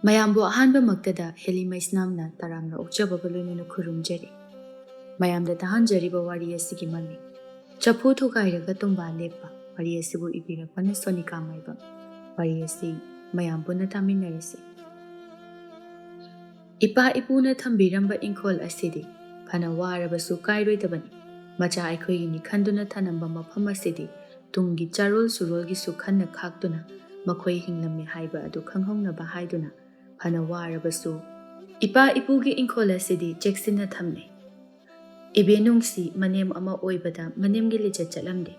ꯃꯌꯥꯝꯕꯨ ꯑꯍꯥꯟꯕꯃꯛꯇꯗ ꯍꯦꯂꯤꯃꯩꯁꯅꯥꯝꯅ ꯇꯔꯥꯝꯅ ꯑꯣꯛꯆꯕꯒ ꯂꯣꯏꯅꯅ ꯈꯨꯔꯨꯝꯖꯔꯤ꯫ ꯃꯌꯥꯝꯗ ꯇꯥꯍꯟꯖꯔꯤꯕ ꯋꯥꯔꯤ ꯑꯁꯤꯒꯤ ꯃꯃꯤꯡ ꯆꯐꯨ ꯊꯨꯒꯥꯏꯔꯒ ꯇꯨꯡꯕꯥ ꯂꯦꯞꯄ꯫ ꯋꯥꯔꯤ ꯑꯁꯤꯕꯨ ꯏꯕꯤꯔꯛꯄꯅ ꯁꯣꯅꯤꯀꯥ ꯃꯥꯏꯕꯝ꯫ ꯋꯥꯔꯤ ꯑꯁꯤ ꯃꯌꯥꯝ ꯄꯨꯟꯅ ꯇꯥꯃꯤꯟꯅꯔꯁꯤ꯫ ꯏꯄꯥ ꯏꯄꯨꯅ ꯊꯝꯕꯤꯔꯝꯕ ꯏꯪꯈꯣꯜ ꯑꯁꯤꯗꯤ ꯐꯅ ꯋꯥꯔꯕꯁꯨ ꯀꯥꯏꯔꯣꯏꯗꯕꯅꯤ꯫ ꯃꯆꯥ ꯑꯩꯈꯣꯏꯒꯤꯅꯤ ꯈꯟꯗꯨꯅ ꯊꯅꯝꯕ ꯃꯐꯝ ꯑꯁꯤꯗꯤ ꯇꯨꯡꯒꯤ ꯆꯥꯔꯣꯜ ꯁꯨꯔꯣꯜꯒꯤꯁꯨ ꯈꯟꯅ ꯈꯥꯛꯇꯨꯅ ꯃꯈꯣꯏ ꯍꯤꯡꯂꯝꯃꯤ ꯍꯥꯏꯕ ꯑꯗꯨ ꯈꯪꯍꯧꯅꯕ ꯍꯥꯏꯗꯨꯅ ꯐꯅ ꯋꯥꯔꯕꯁꯨ ꯏꯄꯥ ꯏꯄꯨꯒꯤ ꯏꯪꯈꯣꯜ ꯑꯁꯤꯗꯤ ꯆꯦꯛꯁꯤꯟꯅ ꯊꯝꯂꯦ꯫ ꯏꯕꯦꯅꯨꯡꯁꯤ ꯃꯅꯦꯝ ꯑꯃ ꯑꯣꯏꯕꯗ ꯃꯅꯦꯝꯒꯤ ꯂꯤꯆꯠ ꯆꯠꯂꯝꯗꯦ꯫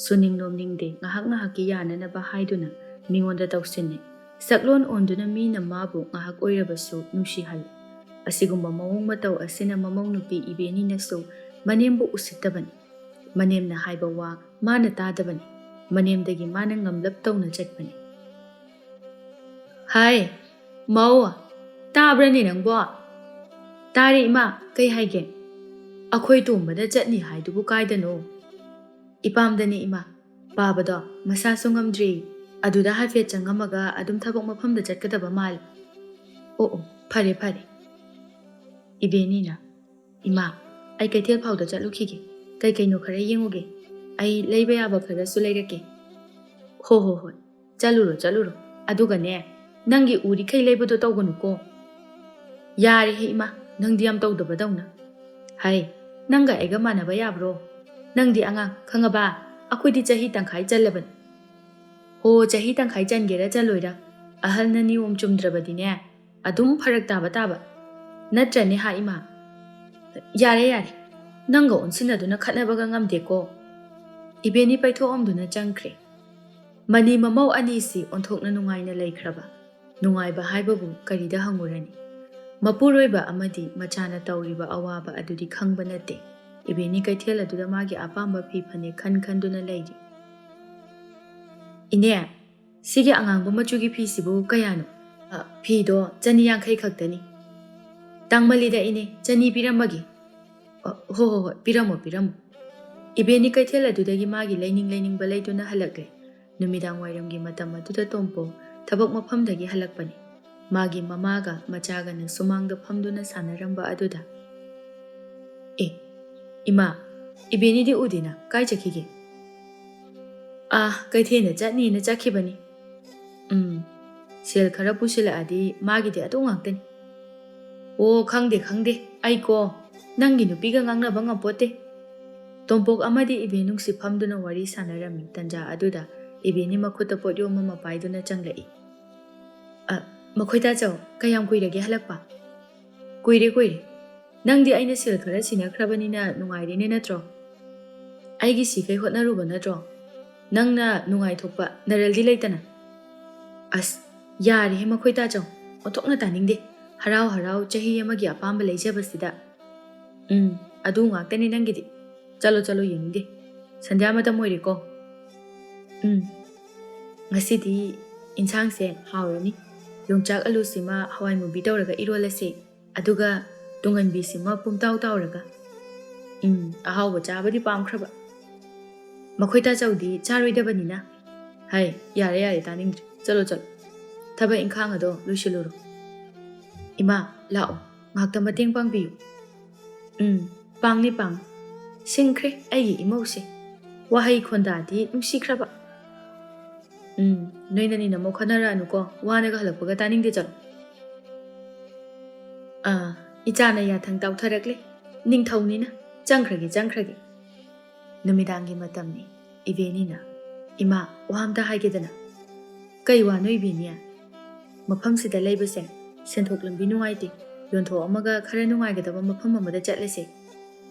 ꯁꯨꯅꯤꯡ ꯅꯣꯝꯅꯤꯡꯗꯦ, ꯉꯥꯏꯍꯥꯛ ꯉꯥꯏꯍꯥꯛꯀꯤ ꯌꯥꯅꯅꯕ ꯍꯥꯏꯗꯨꯅ ꯃꯤꯉꯣꯟꯗ ꯇꯧꯁꯤꯟꯅꯩ꯫ ꯁꯛꯂꯣꯟ ꯑꯣꯟꯗꯨꯅ ꯃꯤꯅ ꯃꯥꯕꯨ ꯉꯥꯏꯍꯥꯛ ꯑꯣꯏꯔꯕꯁꯨ ꯅꯨꯡꯁꯤꯍꯜꯂꯤ꯫ ꯑꯁꯤꯒꯨꯝꯕ ꯃꯑꯣꯡ ꯃꯇꯧ ꯑꯁꯤꯅ ꯃꯃꯧ ꯅꯨꯄꯤ ꯏꯕꯦꯅꯤꯅꯁꯨ ꯃꯅꯦꯝꯕꯨ ꯎꯁꯤꯠꯇꯕꯅꯤ꯫ ꯃꯅꯦꯝꯅ ꯍꯥꯏꯕ ꯋꯥ ꯃꯥꯅ ꯇꯥꯗꯕꯅꯤ꯫ ꯃꯅꯦꯝꯗꯒꯤ ꯃꯥꯅ ꯉꯝꯂꯞ ꯇꯧꯅ ꯆꯠꯄꯅꯤ꯫ ꯍꯥꯏ ꯃꯧ, ꯇꯥꯕ꯭ꯔꯅꯦ ꯅꯪꯕꯣ? ꯇꯥꯔꯦ ꯏꯃꯥ, ꯀꯩ ꯍꯥꯏꯒꯦ? ꯑꯩꯈꯣꯏ ꯇꯣꯝꯕꯗ ꯆꯠꯅꯤ ꯍꯥꯏꯗꯨꯕꯨ ꯀꯥꯏꯗꯅꯣ? ꯏꯄꯥꯝꯗꯅꯤ ꯏꯃꯥ, ꯄꯥꯕꯗꯣ ꯃꯁꯥꯁꯨ ꯉꯝꯗ꯭ꯔꯤ, ꯑꯗꯨꯗ ꯍꯥꯏꯐꯦꯠ ꯆꯪꯉꯝꯃꯒ ꯑꯗꯨꯝ ꯊꯕꯛ ꯃꯐꯝꯗ ꯆꯠꯀꯗꯕ ꯃꯥꯜꯂꯦ꯫ ꯑꯣ ꯐꯔꯦ ꯐꯔꯦ꯫ ꯏꯕꯦꯅꯤꯅ, ꯏꯃꯥ ꯑꯩ ꯀꯩꯊꯦꯜ ꯐꯥꯎꯗ ꯆꯠꯂꯨꯈꯤꯒꯦ, ꯀꯩꯀꯩꯅꯣ ꯈꯔ ꯌꯦꯡꯉꯨꯒꯦ, ꯑꯩ ꯂꯩꯕ ꯌꯥꯕ ꯈꯔꯁꯨ ꯂꯩꯔꯛꯀꯦ꯫ ꯍꯣꯏ, ꯆꯠꯂꯨꯔꯣ, ꯑꯗꯨꯒꯅꯦ ꯅꯪꯒꯤ ꯎꯔꯤꯈꯩ ꯂꯩꯕꯗꯣ ꯇꯧꯒꯅꯨꯀꯣ꯫ ꯌꯥꯔꯦꯍꯦ ꯏꯃꯥ, ꯅꯪꯗꯤ ꯌꯥꯝ ꯇꯧꯗꯕꯗꯧꯅ꯫ ꯍꯥꯏ, ꯅꯪꯒ ꯑꯩꯒ ꯃꯥꯟꯅꯕ ꯌꯥꯕ꯭ꯔꯣ? ꯅꯪꯗꯤ ꯑꯉꯥꯡ, ꯈꯪꯉꯕ? ꯑꯩꯈꯣꯏꯗꯤ ꯆꯍꯤ ꯇꯪꯈꯥꯏ ꯆꯜꯂꯕꯅꯤ꯫ ꯍꯣ, ꯆꯍꯤ ꯇꯪꯈꯥꯏ ꯆꯟꯒꯦꯔꯥ ꯆꯜꯂꯣꯏꯔꯥ, ꯑꯍꯜꯅ ꯅꯤꯌꯣꯝ ꯆꯨꯝꯗ꯭ꯔꯕꯗꯤꯅꯦ ꯑꯗꯨꯝ ꯐꯔꯛ ꯇꯥꯕ ꯅꯠꯇ꯭ꯔꯅꯦ ꯍꯥ ꯏꯃꯥ? ꯌꯥꯔꯦ, ꯅꯪꯒ ꯑꯣꯟꯁꯤꯟꯅꯗꯨꯅ ꯈꯠꯅꯕꯒ ꯉꯝꯗꯦꯀꯣ꯫ ꯏꯕꯦꯅꯤ ꯄꯩꯊꯣꯛꯑꯝꯗꯨꯅ ꯆꯪꯈ꯭ꯔꯦ꯫ ꯃꯅꯤ ꯃꯃꯧ ꯑꯅꯤꯁꯤ ꯑꯣꯟꯊꯣꯛꯅ ꯅꯨꯡꯉꯥꯏꯅ ꯂꯩꯈ꯭ꯔꯕ꯫ ꯅꯨꯡꯉꯥꯏꯕ ꯍꯥꯏꯕꯕꯨ ꯀꯔꯤꯗ ꯍꯪꯉꯨꯔꯅꯤ? ꯃꯄꯨꯔꯣꯏꯕ ꯑꯃꯗꯤ ꯃꯆꯥꯅ ꯇꯧꯔꯤꯕ ꯑꯋꯥꯕ ꯑꯗꯨꯗꯤ ꯈꯪꯕ ꯅꯠꯇꯦ꯫ ꯏꯕꯦꯅꯤ ꯀꯩꯊꯦꯜ ꯑꯗꯨꯗ ꯃꯥꯒꯤ ꯑꯄꯥꯝꯕ ꯐꯤ ꯐꯅꯦꯛ ꯈꯟꯗꯨꯅ ꯂꯩꯔꯤ꯫ ꯏꯅꯦ, ꯁꯤꯒꯤ ꯑꯉꯥꯡꯕ ꯃꯆꯨꯒꯤ ꯐꯤꯁꯤꯕꯨ ꯀꯌꯥꯅꯣ? ꯐꯤꯗꯣ 150 ꯈꯛꯇꯅꯤ꯫ ꯇꯥꯡꯃꯜꯂꯤꯗ ꯏꯅꯦ, 100 ꯄꯤꯔꯝꯃꯒꯦ꯫ ꯍꯣꯏ, ꯄꯤꯔꯝꯃꯣ꯫ ꯏꯕꯦꯅꯤ ꯀꯩꯊꯦꯜ ꯑꯗꯨꯗꯒꯤ ꯃꯥꯒꯤ ꯂꯩꯅꯤꯡꯕ ꯂꯩꯗꯨꯅ ꯍꯜꯂꯛꯂꯦ꯫ ꯅꯨꯃꯤꯗꯥꯡ ꯋꯥꯏꯔꯝꯒꯤ ꯃꯇꯝ ꯑꯗꯨꯗ ꯇꯣꯝꯄꯣꯛ ꯊꯕꯛ ꯃꯐꯝꯗꯒꯤ ꯍꯜꯂꯛꯄꯅꯤ꯫ ꯃꯥꯒꯤ ꯃꯃꯥꯒ ꯃꯆꯥꯒꯅ ꯁꯨꯃꯥꯡꯗ ꯐꯝꯗꯨꯅ ꯁꯥꯟꯅꯔꯝꯕ ꯑꯗꯨꯗ, ꯏꯃꯥ, ꯏꯕꯦꯅꯤꯗꯤ ꯎꯗꯦꯅ, ꯀꯥꯏ ꯆꯠꯈꯤꯒꯦ? ꯀꯩꯊꯦꯜꯗ ꯆꯠꯅꯤꯅ ꯆꯠꯈꯤꯕꯅꯤ꯫ ꯁꯦꯜ ꯈꯔ ꯄꯨꯁꯤꯜꯂꯛꯑꯗꯤ ꯃꯥꯒꯤꯗꯤ ꯑꯗꯨ ꯉꯥꯛꯇꯅꯤ꯫ ꯑꯣ, ꯈꯪꯗꯦ, ꯑꯩꯀꯣ ꯅꯪꯒꯤ ꯅꯨꯄꯤꯒ ꯉꯥꯡꯅꯕ ꯉꯝꯄꯣꯠꯇꯦ꯫ ꯇꯣꯝꯄꯣꯛ ꯑꯃꯗꯤ ꯏꯕꯦꯅꯨꯡꯁꯤ ꯐꯝꯗꯨꯅ ꯋꯥꯔꯤ ꯁꯥꯟꯅꯔꯝꯃꯤ꯫ ꯇꯟꯖꯥ ꯑꯗꯨꯗ ꯏꯕꯦꯅꯤ ꯃꯈꯨꯠꯇ ꯄꯣꯠꯌꯣꯝ ꯑꯃ ꯄꯥꯏꯗꯨꯅ ꯆꯪꯂꯛꯏ꯫ ꯃꯈꯣꯏ ꯇꯥꯆꯧ, ꯀꯌꯥꯝ ꯀꯨꯏꯔꯒꯦ ꯍꯜꯂꯛꯄ? ꯀꯨꯏꯔꯦ, ꯅꯪꯗꯤ ꯑꯩꯅ ꯁꯦꯜ ꯈꯔ ꯁꯤꯟꯅꯈ꯭ꯔꯕꯅꯤꯅ ꯅꯨꯡꯉꯥꯏꯔꯦꯅꯦ ꯅꯠꯇ꯭ꯔꯣ? ꯑꯩꯒꯤ ꯁꯤꯈꯩ ꯍꯣꯠꯅꯔꯨꯕ ꯅꯠꯇ꯭ꯔꯣ? ꯅꯪꯅ ꯅꯨꯡꯉꯥꯏꯊꯣꯛꯄ ꯅꯔꯜꯗꯤ ꯂꯩꯇꯅ? ꯑꯁ, ꯌꯥꯔꯦꯍꯦ ꯃꯈꯣꯏ ꯇꯥꯆꯧ, ꯑꯣꯟꯊꯣꯛꯅ ꯇꯥꯅꯤꯡꯗꯦ꯫ ꯍꯔꯥꯎ ꯆꯍꯤ ꯑꯃꯒꯤ ꯑꯄꯥꯝꯕ ꯂꯩꯖꯕꯁꯤꯗ꯫ ꯑꯗꯨ ꯉꯥꯛꯇꯅꯤ ꯅꯪꯒꯤꯗꯤ꯫ ꯆꯠꯂꯣ, ꯌꯦꯡꯅꯤꯡꯗꯦ꯫ ꯁꯟꯙ꯭ꯌꯥ ꯃꯇꯝ ꯑꯣꯏꯔꯦꯀꯣ꯫ ꯉꯁꯤꯗꯤ ꯏꯟꯁꯥꯡꯁꯦ ꯍꯥꯎꯔꯅꯤ꯫ ꯌꯣꯡꯆꯥꯛ ꯑꯂꯨꯁꯤꯃ ꯍꯋꯥꯏ ꯃꯨꯕꯤ ꯇꯧꯔꯒ ꯏꯔꯣꯜꯂꯁꯤ, ꯑꯗꯨꯒ ꯇꯨꯡꯍꯟꯕꯤꯁꯤꯃ ꯄꯨꯝꯇꯥꯎ ꯇꯥꯎꯔꯒ꯫ ꯑꯍꯥꯎꯕ ꯆꯥꯕꯗꯤ ꯄꯥꯝꯈ꯭ꯔꯕ꯫ ꯃꯈꯣꯏ ꯇꯥꯆꯧꯗꯤ ꯆꯥꯔꯣꯏꯗꯕꯅꯤꯅ꯫ ꯍꯥꯏ, ꯌꯥꯔꯦ, ꯇꯥꯅꯤꯡꯗ꯭ꯔꯦ꯫ ꯆꯠꯂꯣ, ꯊꯕꯛ ꯏꯪꯈꯥꯡ ꯑꯗꯣ ꯂꯣꯏꯁꯤꯜꯂꯨꯔꯣ꯫ ꯏꯃꯥ, ꯂꯥꯛꯑꯣ, ꯉꯥꯛꯇ ꯃꯇꯦꯡ ꯄꯥꯡꯕꯤꯌꯨ꯫ ꯄꯥꯡꯅꯤ, ꯁꯤꯡꯈ꯭ꯔꯦ ꯑꯩꯒꯤ ꯏꯃꯧꯁꯦ, ꯋꯥꯍꯩ ꯈꯣꯟꯗꯥꯗꯤ ꯅꯨꯡꯁꯤꯈ꯭ꯔꯕ꯫ ꯅꯣꯏꯅꯅꯤꯅ ꯑꯃꯨꯛ ꯈꯟꯅꯔꯛꯑꯅꯨꯀꯣ, ꯋꯥꯅꯒ ꯍꯜꯂꯛꯄꯒ ꯇꯥꯅꯤꯡꯗꯦ, ꯆꯠꯂꯣ꯫ ꯏꯆꯥꯅ ꯌꯥꯊꯪ ꯇꯥꯎꯊꯔꯛꯂꯦ, ꯅꯤꯡꯊꯧꯅꯤꯅ ꯆꯪꯈ꯭ꯔꯒꯦ꯫ ꯅꯨꯃꯤꯗꯥꯡꯒꯤ ꯃꯇꯝꯅꯤ꯫ ꯏꯕꯦꯅꯤꯅ, ꯏꯃꯥ, ꯋꯥ ꯑꯝꯇ ꯍꯥꯏꯒꯦꯗꯅ꯫ ꯀꯩ ꯋꯥꯅꯣ ꯏꯕꯦꯅꯤ? ꯃꯐꯝꯁꯤꯗ ꯂꯩꯕꯁꯦ ꯁꯦꯟꯊꯣꯛ ꯂꯝꯕꯤ ꯅꯨꯡꯉꯥꯏꯇꯦ, ꯌꯣꯟꯊꯣꯛꯑꯝꯃꯒꯈꯔ ꯅꯨꯡꯉꯥꯏꯒꯗꯕ ꯃꯐꯝ ꯑꯃꯗ ꯆꯠꯂꯁꯦ꯫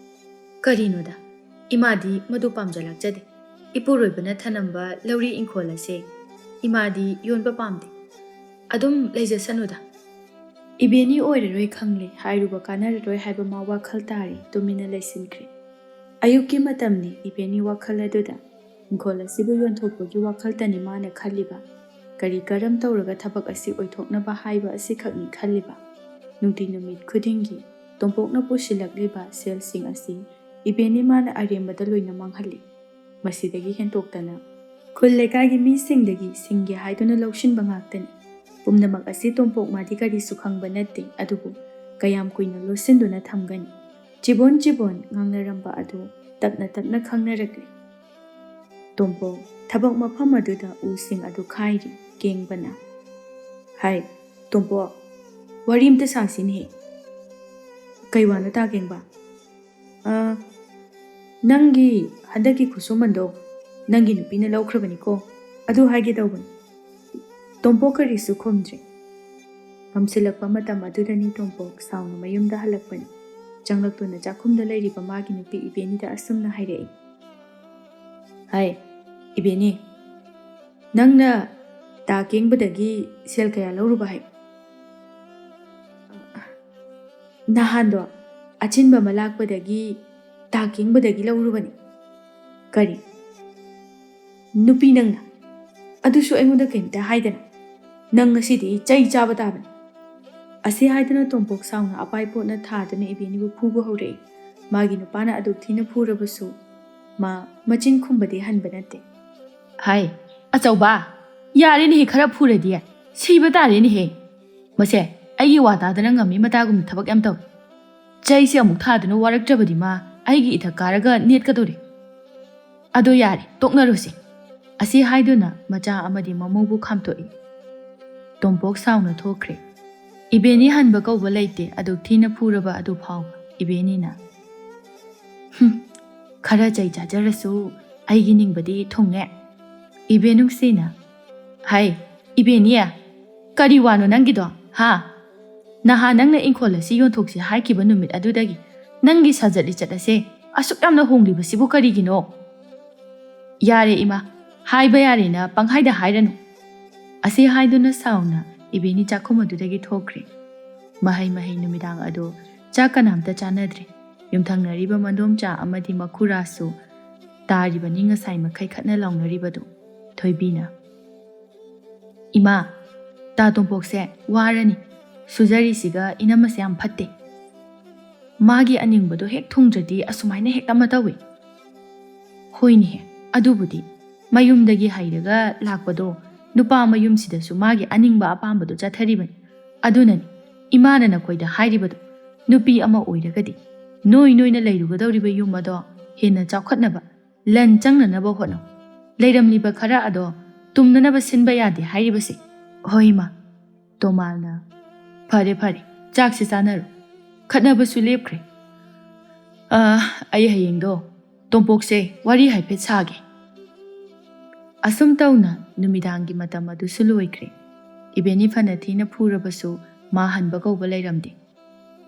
ꯀꯔꯤꯅꯣꯗ, ꯏꯃꯥꯗꯤ ꯃꯗꯨ ꯄꯥꯝꯖꯂꯛꯆꯗꯦ꯫ ꯏꯄꯨꯔꯣꯏꯕꯅ ꯊꯅꯝꯕ ꯂꯧꯔꯤ ꯏꯪꯈꯣꯜ ꯑꯁꯦ ꯏꯃꯥꯗꯤ ꯌꯣꯟꯕ ꯄꯥꯝꯗꯦ, ꯑꯗꯨꯝ ꯂꯩꯖꯁꯅꯨꯗ꯫ ꯏꯕꯦꯅꯤ ꯑꯣꯏꯔꯔꯣꯏ ꯈꯪꯂꯦ, ꯍꯥꯏꯔꯨꯕ ꯀꯥꯟꯅꯔꯔꯣꯏ ꯍꯥꯏꯕ ꯃꯥ ꯋꯥꯈꯜ ꯇꯥꯔꯤ, ꯇꯨꯃꯤꯟꯅ ꯂꯩꯁꯤꯟꯈ꯭ꯔꯦ꯫ ꯑꯌꯨꯛꯀꯤ ꯃꯇꯝꯅꯤ꯫ ꯏꯕꯦꯅꯤ ꯋꯥꯈꯜ ꯑꯗꯨꯗ ꯏꯪꯈꯣꯜ ꯑꯁꯤꯕꯨ ꯌꯣꯟꯊꯣꯛꯄꯒꯤ ꯋꯥꯈꯜꯇꯅꯤ ꯃꯥꯅ ꯈꯜꯂꯤꯕ꯫ ꯀꯔꯝ ꯇꯧꯔꯒ ꯊꯕꯛ ꯑꯁꯤ ꯑꯣꯏꯊꯣꯛꯅꯕ ꯍꯥꯏꯕ ꯑꯁꯤꯈꯛꯅꯤ ꯈꯜꯂꯤꯕ꯫ ꯅꯨꯃꯤꯠ ꯈꯨꯗꯤꯡꯒꯤ ꯇꯣꯝꯄꯣꯛꯅ ꯄꯨꯁꯤꯜꯂꯛꯂꯤꯕ ꯁꯦꯜꯁꯤꯡ ꯑꯁꯤ ꯏꯕꯦꯅꯤ ꯃꯥꯅ ꯑꯔꯦꯝꯕꯗ ꯂꯣꯏꯅ ꯃꯥꯡꯍꯜꯂꯤ꯫ ꯃꯁꯤꯗꯒꯤ ꯍꯦꯟꯇꯣꯛꯇꯅ ꯈꯨꯜ ꯂꯩꯀꯥꯏꯒꯤ ꯃꯤꯁꯤꯡꯗꯒꯤ ꯁꯤꯡꯒꯦ ꯍꯥꯏꯗꯨꯅ ꯂꯧꯁꯤꯟꯕ ꯉꯥꯛꯇꯅꯤ꯫ ꯄꯨꯝꯅꯃꯛ ꯑꯁꯤ ꯇꯣꯝꯄꯣꯛ ꯃꯥꯗꯤ ꯀꯔꯤꯁꯨ ꯈꯪꯕ ꯅꯠꯇꯦ, ꯑꯗꯨꯕꯨ ꯀꯌꯥꯝ ꯀꯨꯏꯅ ꯂꯣꯠꯁꯤꯟꯗꯨꯅ ꯊꯝꯒꯅꯤ? ꯆꯤꯕꯣꯟ ꯆꯤꯕꯣꯟ ꯉꯥꯡꯅꯔꯝꯕ ꯑꯗꯨ ꯇꯞꯅ ꯇꯞꯅ ꯈꯪꯅꯔꯛꯂꯦ꯫ ꯇꯣꯝꯄꯣꯛ ꯊꯕꯛ ꯃꯐꯝ ꯑꯗꯨꯗ ꯎꯁꯤꯡ ꯑꯗꯨ ꯈꯥꯏꯔꯤ ꯀꯦꯡꯕꯅ꯫ ꯍꯥꯏ ꯇꯣꯝꯄꯣꯛ, ꯋꯥꯔꯤ ꯑꯝꯇ ꯁꯥꯁꯤꯅꯦꯍꯦ꯫ ꯀꯩ ꯋꯥꯅꯣ ꯇꯥꯀꯦꯡꯕ? ꯅꯪꯒꯤ ꯍꯟꯗꯛꯀꯤ ꯈꯨꯠꯁꯨꯃꯟꯗꯣ ꯅꯪꯒꯤ ꯅꯨꯄꯤꯅ ꯂꯧꯈ꯭ꯔꯕꯅꯤꯀꯣ, ꯑꯗꯨ ꯍꯥꯏꯒꯦ ꯇꯧꯕꯅꯤ꯫ ꯇꯣꯝꯄꯣꯛ ꯀꯔꯤꯁꯨ ꯈꯨꯝꯗ꯭ꯔꯤ꯫ ꯃꯝꯁꯤꯜꯂꯛꯄ ꯃꯇꯝ ꯑꯗꯨꯗꯅꯤ ꯇꯣꯝꯄꯣꯛ ꯁꯥꯎꯅ ꯃꯌꯨꯝꯗ ꯍꯜꯂꯛꯄꯅꯤ꯫ ꯆꯪꯂꯛꯇꯨꯅ ꯆꯥꯛꯈꯨꯝꯗ ꯂꯩꯔꯤꯕ ꯃꯥꯒꯤ ꯅꯨꯄꯤ ꯏꯕꯦꯅꯤꯗ ꯑꯁꯨꯝꯅ ꯍꯥꯏꯔꯛꯏ꯫ ꯍꯥꯏ ꯏꯕꯦꯅꯤ, ꯅꯪꯅ ꯇꯥ ꯀꯦꯡꯕꯗꯒꯤ ꯁꯦꯜ ꯀꯌꯥ ꯂꯧꯔꯨꯕ ꯍꯥꯏ? ꯅꯍꯥꯟꯗꯣ ꯑꯆꯤꯟꯕ ꯑꯃ ꯂꯥꯛꯄꯗꯒꯤ ꯇꯥ ꯀꯦꯡꯕꯗꯒꯤ ꯂꯧꯔꯨꯕꯅꯤ꯫ ꯀꯔꯤ? ꯅꯨꯄꯤ ꯅꯪꯅ? ꯑꯗꯨꯁꯨ ꯑꯩꯉꯣꯟꯗ ꯀꯩꯝꯇ ꯍꯥꯏꯗꯅ? ꯅꯪ ꯉꯁꯤꯗꯤ ꯆꯩ ꯆꯥꯕ ꯇꯥꯕꯅꯤ꯫ ꯑꯁꯤ ꯍꯥꯏꯗꯨꯅ ꯇꯣꯝꯄꯣꯛ ꯁꯥꯎꯅ ꯑꯄꯥꯏꯄꯣꯠꯅ ꯊꯥꯗꯨꯅ ꯏꯕꯦꯅꯤꯕꯨ ꯐꯨꯕ ꯍꯧꯔꯛꯏ꯫ ꯃꯥꯒꯤ ꯅꯨꯄꯥꯅ ꯑꯗꯨꯛ ꯊꯤꯅ ꯐꯨꯔꯕꯁꯨ ꯃꯥ ꯃꯆꯤꯟ ꯈꯨꯝꯕꯗꯤ ꯍꯟꯕ ꯅꯠꯇꯦ꯫ ꯍꯥꯏ ꯑꯆꯧꯕ, ꯌꯥꯔꯦꯅꯦꯍꯦ, ꯈꯔ ꯐꯨꯔꯗꯤ ꯁꯤꯕ ꯇꯥꯔꯦꯅꯦꯍꯦ꯫ ꯃꯁꯦ ꯑꯩꯒꯤ ꯋꯥ ꯇꯥꯗꯅ ꯉꯝꯃꯤ ꯃꯇꯥꯒꯨꯝꯅ ꯊꯕꯛ ꯌꯥꯝ ꯇꯧꯏ꯫ ꯆꯩꯁꯦ ꯑꯃꯨꯛ ꯊꯥꯗꯨꯅ ꯋꯥꯔꯛꯇ꯭ꯔꯕꯗꯤ ꯃꯥ ꯑꯩꯒꯤ ꯏꯊꯛ ꯀꯥꯔꯒ ꯅꯦꯠꯀꯗꯧꯔꯤ꯫ ꯑꯗꯣ ꯌꯥꯔꯦ, ꯇꯣꯛꯅꯔꯨꯁꯤ꯫ ꯑꯁꯤ ꯍꯥꯏꯗꯨꯅ ꯃꯆꯥ ꯑꯃꯗꯤ ꯃꯃꯧꯕꯨ ꯈꯥꯝꯇꯣꯛꯏ꯫ ꯇꯣꯝꯄꯣꯛ ꯁꯥꯎꯅ ꯊꯣꯛꯈ꯭ꯔꯦ꯫ ꯏꯕꯦꯅꯤ ꯍꯟꯕ ꯀꯧꯕ ꯂꯩꯇꯦ ꯑꯗꯨꯛ ꯊꯤꯅ ꯐꯨꯔꯕ ꯑꯗꯨ ꯐꯥꯎꯕ ꯏꯕꯦꯅꯤꯅ ꯈꯔ ꯆꯩ ꯆꯥꯖꯔꯁꯨ ꯑꯩꯒꯤ ꯅꯤꯡꯕꯗꯤ ꯊꯨꯡꯉꯦ꯫ ꯏꯕꯦꯅꯨꯡꯁꯤꯅ ꯍꯥꯏ ꯏꯕꯦꯅꯤ, ꯀꯔꯤ ꯋꯥꯅꯣ ꯅꯪꯒꯤꯗꯣ ꯍꯥ? ꯅꯍꯥꯟ ꯅꯪꯅ ꯏꯪꯈꯣꯜ ꯑꯁꯤ ꯌꯣꯟꯊꯣꯛꯁꯤ ꯍꯥꯏꯈꯤꯕ ꯅꯨꯃꯤꯠ ꯑꯗꯨꯗꯒꯤ ꯅꯪꯒꯤ ꯁꯥꯖꯠ ꯂꯤꯆꯠ ꯑꯁꯦ ꯑꯁꯨꯛ ꯌꯥꯝꯅ ꯍꯣꯡꯂꯤꯕꯁꯤꯕꯨ ꯀꯔꯤꯒꯤꯅꯣ? ꯌꯥꯔꯦ ꯏꯃꯥ, ꯍꯥꯏꯕ ꯌꯥꯔꯦꯅ ꯄꯪꯍꯥꯏꯗ ꯍꯥꯏꯔꯅꯨ꯫ ꯑꯁꯤ ꯍꯥꯏꯗꯨꯅ ꯁꯥꯎꯅ ꯏꯕꯦꯅꯤ ꯆꯥꯛꯈꯨꯝ ꯑꯗꯨꯗꯒꯤ ꯊꯣꯛꯈ꯭ꯔꯦ꯫ ꯃꯍꯩ ꯅꯨꯃꯤꯗꯥꯡ ꯑꯗꯨ ꯆꯥꯛ ꯀꯅꯥꯝꯇ ꯆꯥꯅꯗ꯭ꯔꯦ꯫ ꯌꯨꯝꯊꯪꯅꯔꯤꯕ ꯃꯗꯣꯝꯆꯥ ꯑꯃꯗꯤ ꯃꯈꯨꯔꯥꯁꯨ ꯇꯥꯔꯤꯕꯅꯤ ꯉꯁꯥꯏ ꯃꯈꯩ ꯈꯠꯅ ꯂꯥꯎꯅꯔꯤꯕꯗꯨ꯫ ꯊꯣꯏꯕꯤꯅ ꯏꯃꯥ, ꯇꯥ ꯇꯣꯝꯄꯣꯛꯁꯦ ꯋꯥꯔꯅꯤ, ꯁꯨꯖꯔꯤꯁꯤꯒ ꯏꯅꯝꯃꯁꯦ ꯌꯥꯝ ꯐꯠꯇꯦ꯫ ꯃꯥꯒꯤ ꯑꯅꯤꯡꯕꯗꯣ ꯍꯦꯛ ꯊꯨꯡꯗ꯭ꯔꯗꯤ ꯑꯁꯨꯃꯥꯏꯅ ꯍꯦꯛ ꯑꯃ ꯇꯧꯏ꯫ ꯍꯣꯏꯅꯦꯍꯦ, ꯑꯗꯨꯕꯨꯗꯤ ꯃꯌꯨꯝꯗꯒꯤ ꯍꯩꯔꯒ ꯂꯥꯛꯄꯗꯣ ꯅꯨꯄꯥ ꯃꯌꯨꯝꯁꯤꯗꯁꯨ ꯃꯥꯒꯤ ꯑꯅꯤꯡꯕ ꯑꯄꯥꯝꯕꯗꯣ ꯆꯠꯊꯔꯤꯕꯅꯤ꯫ ꯑꯗꯨꯅꯅꯤ ꯏꯃꯥꯅ ꯅꯈꯣꯏꯗ ꯍꯥꯏꯔꯤꯕꯗꯣ, ꯅꯨꯄꯤ ꯑꯃ ꯑꯣꯏꯔꯒꯗꯤ ꯅꯣꯏꯅ ꯂꯩꯔꯨꯒꯗꯧꯔꯤꯕ ꯌꯨꯝ ꯑꯗꯣ ꯍꯦꯟꯅ ꯆꯥꯎꯈꯠꯅꯕ, ꯂꯟꯆꯪꯅꯅꯕ ꯍꯣꯠꯅꯧ꯫ ꯂꯩꯔꯝꯂꯤꯕ ꯈꯔ ꯑꯗꯣ ꯇꯨꯝꯅꯅꯕ ꯁꯤꯟꯕ ꯌꯥꯗꯦ ꯍꯥꯏꯔꯤꯕꯁꯦ꯫ ꯍꯣꯏ ꯏꯃꯥ꯫ ꯇꯣꯃꯥꯜꯅ ꯐꯔꯦ ꯆꯥꯛꯁꯤ ꯆꯥꯅꯔꯣ, ꯈꯠꯅꯕꯁꯨ ꯂꯦꯞꯈ꯭ꯔꯦ꯫ ꯑꯩ ꯍꯌꯦꯡꯗꯣ ꯇꯣꯝꯄꯣꯛꯁꯦ ꯋꯥꯔꯤ ꯍꯥꯏꯐꯦꯠ ꯁꯥꯒꯦ꯫ ꯑꯁꯨꯝ ꯇꯧꯅ ꯅꯨꯃꯤꯗꯥꯡꯒꯤ ꯃꯇꯝ ꯑꯗꯨꯁꯨ ꯂꯣꯏꯈ꯭ꯔꯦ꯫ ꯏꯕꯦꯅꯤ ꯐꯅ ꯊꯤꯅ ꯐꯨꯔꯕꯁꯨ ꯃꯥ ꯍꯟꯕ ꯀꯧꯕ ꯂꯩꯔꯝꯗꯦ꯫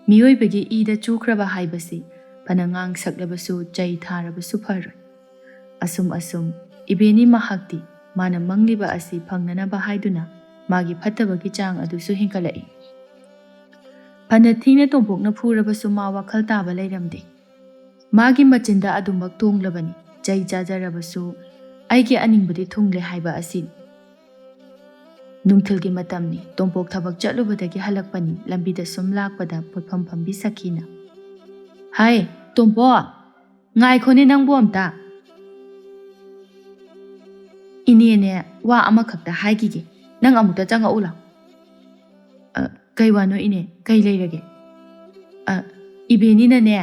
ꯃꯤꯑꯣꯏꯕꯒꯤ ꯏꯗ ꯆꯨꯈ꯭ꯔꯕ ꯍꯥꯏꯕꯁꯤ ꯐꯅ ꯉꯥꯡ ꯁꯛꯂꯕꯁꯨ ꯆꯩ ꯊꯥꯔꯕꯁꯨ ꯐꯔꯣꯏ꯫ ꯑꯁꯨꯝ ꯏꯕꯦꯅꯤ ꯃꯍꯥꯛꯇꯤ ꯃꯥꯅ ꯃꯪꯂꯤꯕ ꯑꯁꯤ ꯐꯪꯅꯅꯕ ꯍꯥꯏꯗꯨꯅ ꯃꯥꯒꯤ ꯐꯠꯇꯕꯒꯤ ꯆꯥꯡ ꯑꯗꯨꯁꯨ ꯍꯦꯟꯒꯠꯂꯛꯏ꯫ ꯐꯅ ꯊꯤꯅ ꯇꯣꯝꯄꯣꯛꯅ ꯐꯨꯔꯕꯁꯨ ꯃꯥ ꯋꯥꯈꯜ ꯇꯥꯕ ꯂꯩꯔꯝꯗꯦ꯫ ꯃꯥꯒꯤ ꯃꯆꯤꯟꯗ ꯑꯗꯨꯃꯛ ꯇꯣꯡꯂꯕꯅꯤ, ꯆꯩ ꯆꯥꯖꯔꯕꯁꯨ ꯑꯩꯒꯤ ꯑꯅꯤꯡꯕꯗꯤ ꯊꯨꯡꯂꯦ ꯍꯥꯏꯕ ꯑꯁꯤꯅꯤ꯫ ꯅꯨꯡꯊꯤꯜꯒꯤ ꯃꯇꯝꯅꯤ꯫ ꯇꯣꯝꯄꯣꯛ ꯊꯕꯛ ꯆꯠꯂꯨꯕꯗꯒꯤ ꯍꯜꯂꯛꯄꯅꯤ꯫ ꯂꯝꯕꯤꯗ ꯁꯨꯝ ꯂꯥꯛꯄꯗ ꯄꯣꯠꯐꯝ ꯐꯝꯕꯤ ꯁꯈꯤꯅ ꯍꯥꯏ ꯇꯣꯝꯄꯣꯛ, ꯉꯥꯏꯈꯣꯅꯦ ꯅꯪꯕꯨ ꯑꯝꯇ꯫ ꯏꯅꯦꯅꯦ ꯋꯥ ꯑꯃꯈꯛꯇ ꯍꯥꯏꯈꯤꯒꯦ, ꯅꯪ ꯑꯃꯨꯛꯇ ꯆꯪꯉꯛꯎ ꯂꯥꯎ꯫ ꯀꯩ ꯋꯥꯅꯣ ꯏꯅꯦ, ꯀꯩ ꯂꯩꯔꯒꯦ? ꯏꯕꯦꯅꯤꯅꯅꯦ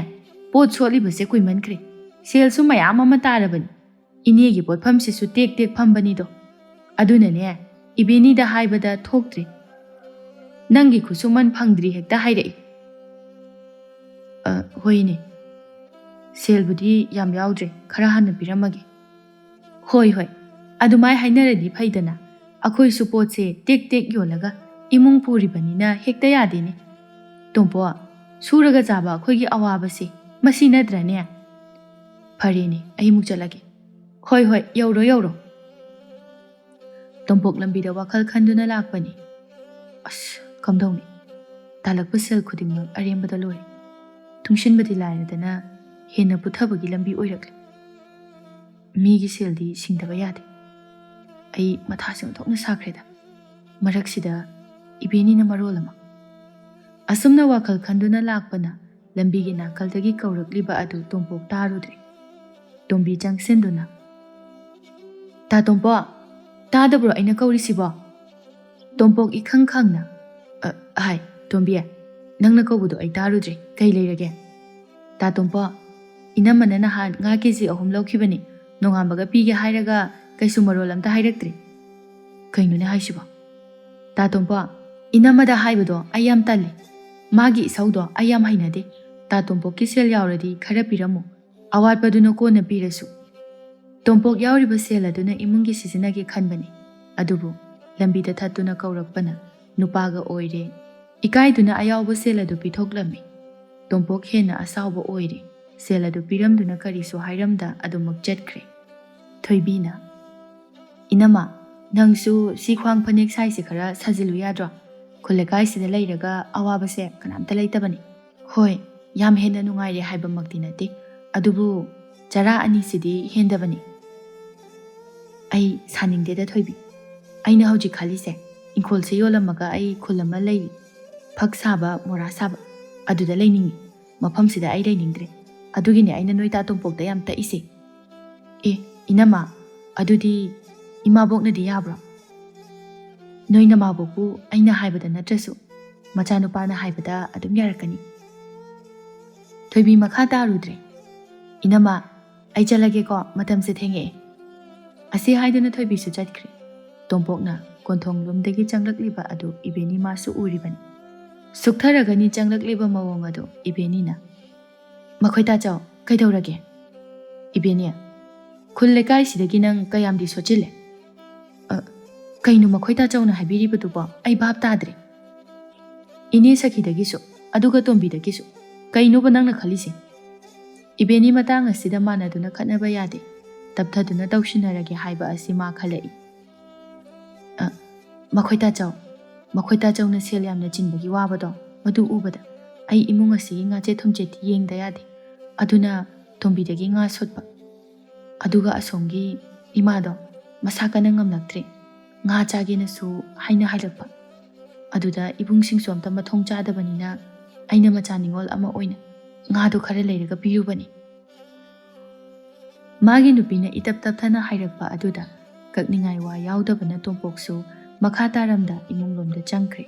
ꯄꯣꯠ ꯁꯣꯠꯂꯤꯕꯁꯦ ꯀꯨꯏꯃꯟꯈ꯭ꯔꯦ, ꯁꯦꯜꯁꯨ ꯃꯌꯥꯝ ꯑꯃ ꯇꯥꯔꯕꯅꯤ꯫ ꯏꯅꯦꯒꯤ ꯄꯣꯠꯐꯝꯁꯤꯁꯨ ꯇꯦꯛ ꯐꯝꯕꯅꯤꯗꯣ꯫ ꯑꯗꯨꯅꯅꯦ ꯏꯕꯦꯅꯤꯗ ꯍꯥꯏꯕꯗ ꯊꯣꯛꯇ꯭ꯔꯤ, ꯅꯪꯒꯤ ꯈꯨꯠꯁꯨꯃꯟ ꯐꯪꯗ꯭ꯔꯤ ꯍꯦꯛꯇ ꯍꯥꯏꯔꯛꯏ꯫ ꯍꯣꯏꯅꯦ, ꯁꯦꯜꯕꯨꯗꯤ ꯌꯥꯝ ꯌꯥꯎꯗ꯭ꯔꯦ, ꯈꯔ ꯍꯥꯟꯅ ꯄꯤꯔꯝꯃꯒꯦ꯫ ꯍꯣꯏ ꯑꯗꯨꯃꯥꯏ ꯍꯥꯏꯅꯔꯗꯤ ꯐꯩꯗꯅ꯫ ꯑꯩꯈꯣꯏꯁꯨ ꯄꯣꯠꯁꯦ ꯇꯦꯛ ꯌꯣꯜꯂꯒ ꯏꯃꯨꯡ ꯄꯨꯔꯤꯕꯅꯤꯅ ꯍꯦꯛꯇ ꯌꯥꯗꯦꯅꯦ꯫ ꯇꯣꯝꯄꯣꯛ, ꯁꯨꯔꯒ ꯆꯥꯕ ꯑꯩꯈꯣꯏꯒꯤ ꯑꯋꯥꯕꯁꯦ ꯃꯁꯤ ꯅꯠꯇ꯭ꯔꯅꯦ? ꯐꯔꯦꯅꯦ, ꯑꯩꯃꯨꯛ ꯆꯠꯂꯒꯦ꯫ ꯍꯣꯏ ꯌꯧꯔꯣ꯫ ꯇꯣꯝꯄꯣꯛ ꯂꯝꯕꯤꯗ ꯋꯥꯈꯜ ꯈꯟꯗꯨꯅ ꯂꯥꯛꯄꯅꯤ꯫ ꯀꯝꯗꯧꯅꯤ? ꯇꯥꯜꯂꯛꯄ ꯁꯦꯜ ꯈꯨꯗꯤꯡꯃꯛ ꯑꯔꯦꯝꯕꯗ ꯂꯣꯏꯔꯦ꯫ ꯇꯨꯡꯁꯤꯟꯕꯗꯤ ꯂꯥꯏꯔꯗꯅ ꯍꯦꯟꯅ ꯄꯨꯊꯕꯒꯤ ꯂꯝꯕꯤ ꯑꯣꯏꯔꯛꯂꯦ꯫ ꯃꯤꯒꯤ ꯁꯦꯜꯗꯤ ꯁꯤꯡꯗꯕ ꯌꯥꯗꯦ꯫ ꯑꯩ ꯃꯊꯥꯁꯦ ꯑꯣꯟꯊꯣꯛꯅ ꯁꯥꯈ꯭ꯔꯦꯗ, ꯃꯔꯛꯁꯤꯗ ꯏꯕꯦꯅꯤꯅ ꯃꯔꯣꯜ ꯑꯃ꯫ ꯑꯁꯨꯝꯅ ꯋꯥꯈꯜ ꯈꯟꯗꯨꯅ ꯂꯥꯛꯄꯅ ꯂꯝꯕꯤꯒꯤ ꯅꯥꯀꯜꯗꯒꯤ ꯀꯧꯔꯛꯂꯤꯕ ꯑꯗꯨ ꯇꯣꯝꯄꯣꯛ ꯇꯥꯔꯨꯗ꯭ꯔꯦ꯫ ꯇꯣꯝꯕꯤ ꯆꯪꯁꯤꯟꯗꯨꯅ ꯇꯥ ꯇꯣꯝꯄꯣꯛ, ꯇꯥꯗꯕ꯭ꯔꯣ ꯑꯩꯅ ꯀꯧꯔꯤꯁꯤꯕꯣ? ꯇꯣꯝꯄꯣꯛ ꯏꯈꯪ ꯈꯪꯅ ꯍꯥꯏ ꯇꯣꯝꯕꯤ ꯅꯪꯅ ꯀꯧꯕꯗꯣ ꯑꯩ ꯇꯥꯔꯨꯗ꯭ꯔꯤ ꯀꯩ ꯂꯩꯔꯒꯦ ꯇꯥ ꯇꯣꯝꯄꯣꯛ ꯏꯅꯝꯃꯅ ꯅꯍꯥꯟ ꯉꯥ ꯀꯦꯖꯤ 3 ꯂꯧꯈꯤꯕꯅꯤ ꯅꯣꯡꯉꯥꯟꯕꯒ ꯄꯤꯒꯦ ꯍꯥꯏꯔꯒ ꯀꯩꯁꯨ ꯃꯔꯣꯜ ꯑꯝꯇ ꯍꯥꯏꯔꯛꯇ꯭ꯔꯤ ꯀꯩꯅꯣꯅꯦ ꯍꯥꯏꯁꯤꯕꯣ ꯇꯥ ꯇꯣꯝꯄꯣꯛ इनमदा हाइबदो आई याम तल्ले मागी इसौदो आई याम हाइनदे ता तोम्पोक सेल यावरदी खरा पिरमु अवाटपदुनो कोना पिरसु तोम्पोक यावरिबा सेल अदुना इमुंगी सिजनगे खनबने अदुबु लंबीदा थत्तुना कौरकपना नुपागा ओइरे इकाइदुना अयावबा सेल अदु पिथोकलमी तोम्पोक हेना असावबा ओइरे सेल अदु पिरमदुना करिसु हाइरमदा अदुमक चटख्रे थोइबीना इनमा नंगसु सिख्वांग फनेक साइसे खरा सजिलु याद्रो खुलेकाई सिदा लैरगा अवाबसे कनामता लैतबनी होय याम हेना नुंगाइरे हाइबमक्ति नते अदुबु चरा अनि सिदी हेंदबनी आई सानिंगदेदा थोइबी आइना हौजि खालिसे इंखोल से योलमगा आई खुलमा लैली फक साबा मोरा साबा अदुदा लैनिंगी मफम सिदा आई लैनिंद्रे अदुगिने आइना नोइता तोम्पोकदा याम तइसे ए इनमा अदुदी इमाबोकनदी याब्रो नोई नमाबोकु आइना हाइबदा नट्रसु मचानुपाना हाइबदा अदुम यारकनी थोइबी मखा तारुद्रे इनमा आई चलगे को मतम से थेंगे असे हाइदना थोइबी सु चटख्रे तोम्पोकना कोंथोंग लुमदगी चंगलक्लिबा अदु इबेनी मासु उरिबनी सुखथरगनी चंगलक्लिबा मवोंग अदु इबेनीना मखोइता चाव कैदौरगे इबेनी खुल लेकाई सिदगी नंग कयामदी सोचिले कईनु मखोइता चावना हाइबिरिबदुबो आई भाब ताद्रे इने सखीदगिसु अदुगा तोम्बीदगिसु कईनुबो नंगना खलिसे इबेनी मतांग असिदा मानदुना खनबा यादे तपथदुना तौसिनरगे हाइबा असि मा खलई मखोइता चावना सेल यामना चिनबगी वाबदो मदु उबदा आई इमुंग असि ngache thomcheti yengda yade aduna tombidagi nga sotpa aduga asongi imado masakana ngamlaktre nga chagena su haina hailakpa aduda ibung singsu amta mathong chadabanina aina macha ningol ama oina nga do khara leiraga piyubani magi nupina itap tap thana hairakpa aduda kakningai wa yaudabana tompoksu makha taramda imung lomda changkhre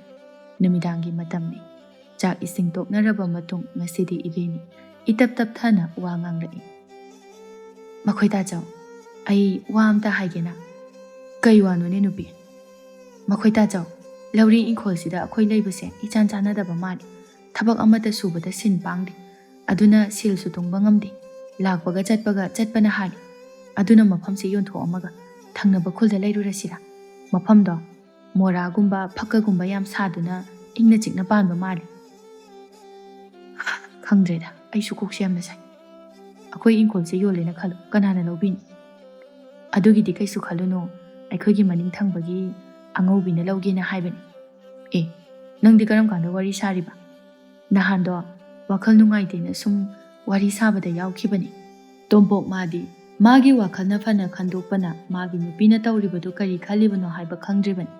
numidangi matamni chak ising toknaraba matung ngasidi ibeni itap tap thana wa nganglai makhoita chaw ai wa amta haigena kai wano ne nupi makhoita chaw lauri inkhol sida akhoi leibase ichan chana daba mali thabak amata subada sin pangdi aduna sil su tungba ngamdi lakpaga chatpana hali aduna mafam se yontho amaga thangnaba khulda leirurasira mafam do mora gumba phakka gumba yam saduna ingna chikna panba mali खंद्रेदा आइसु कोक्से यामना साइ अखोइ इंखोल से योलेना खलो कनाना लौबिनी अदुगिदि कैसु खलुनो अखोइगी मनिंग थंगबगी अंगौबिना लौगेना हाइबनी ए नंगदि करम कांदा वारी सारिबा नहानदो वाखल नुंगाइतेना सुम वारी साबदा यावखिबनी तोम्पोक मादी मागी वाखलना फना खंदोकपना मागी नुपिना तौरिबदु करी खलिबनो हाइबा खंद्रेबनी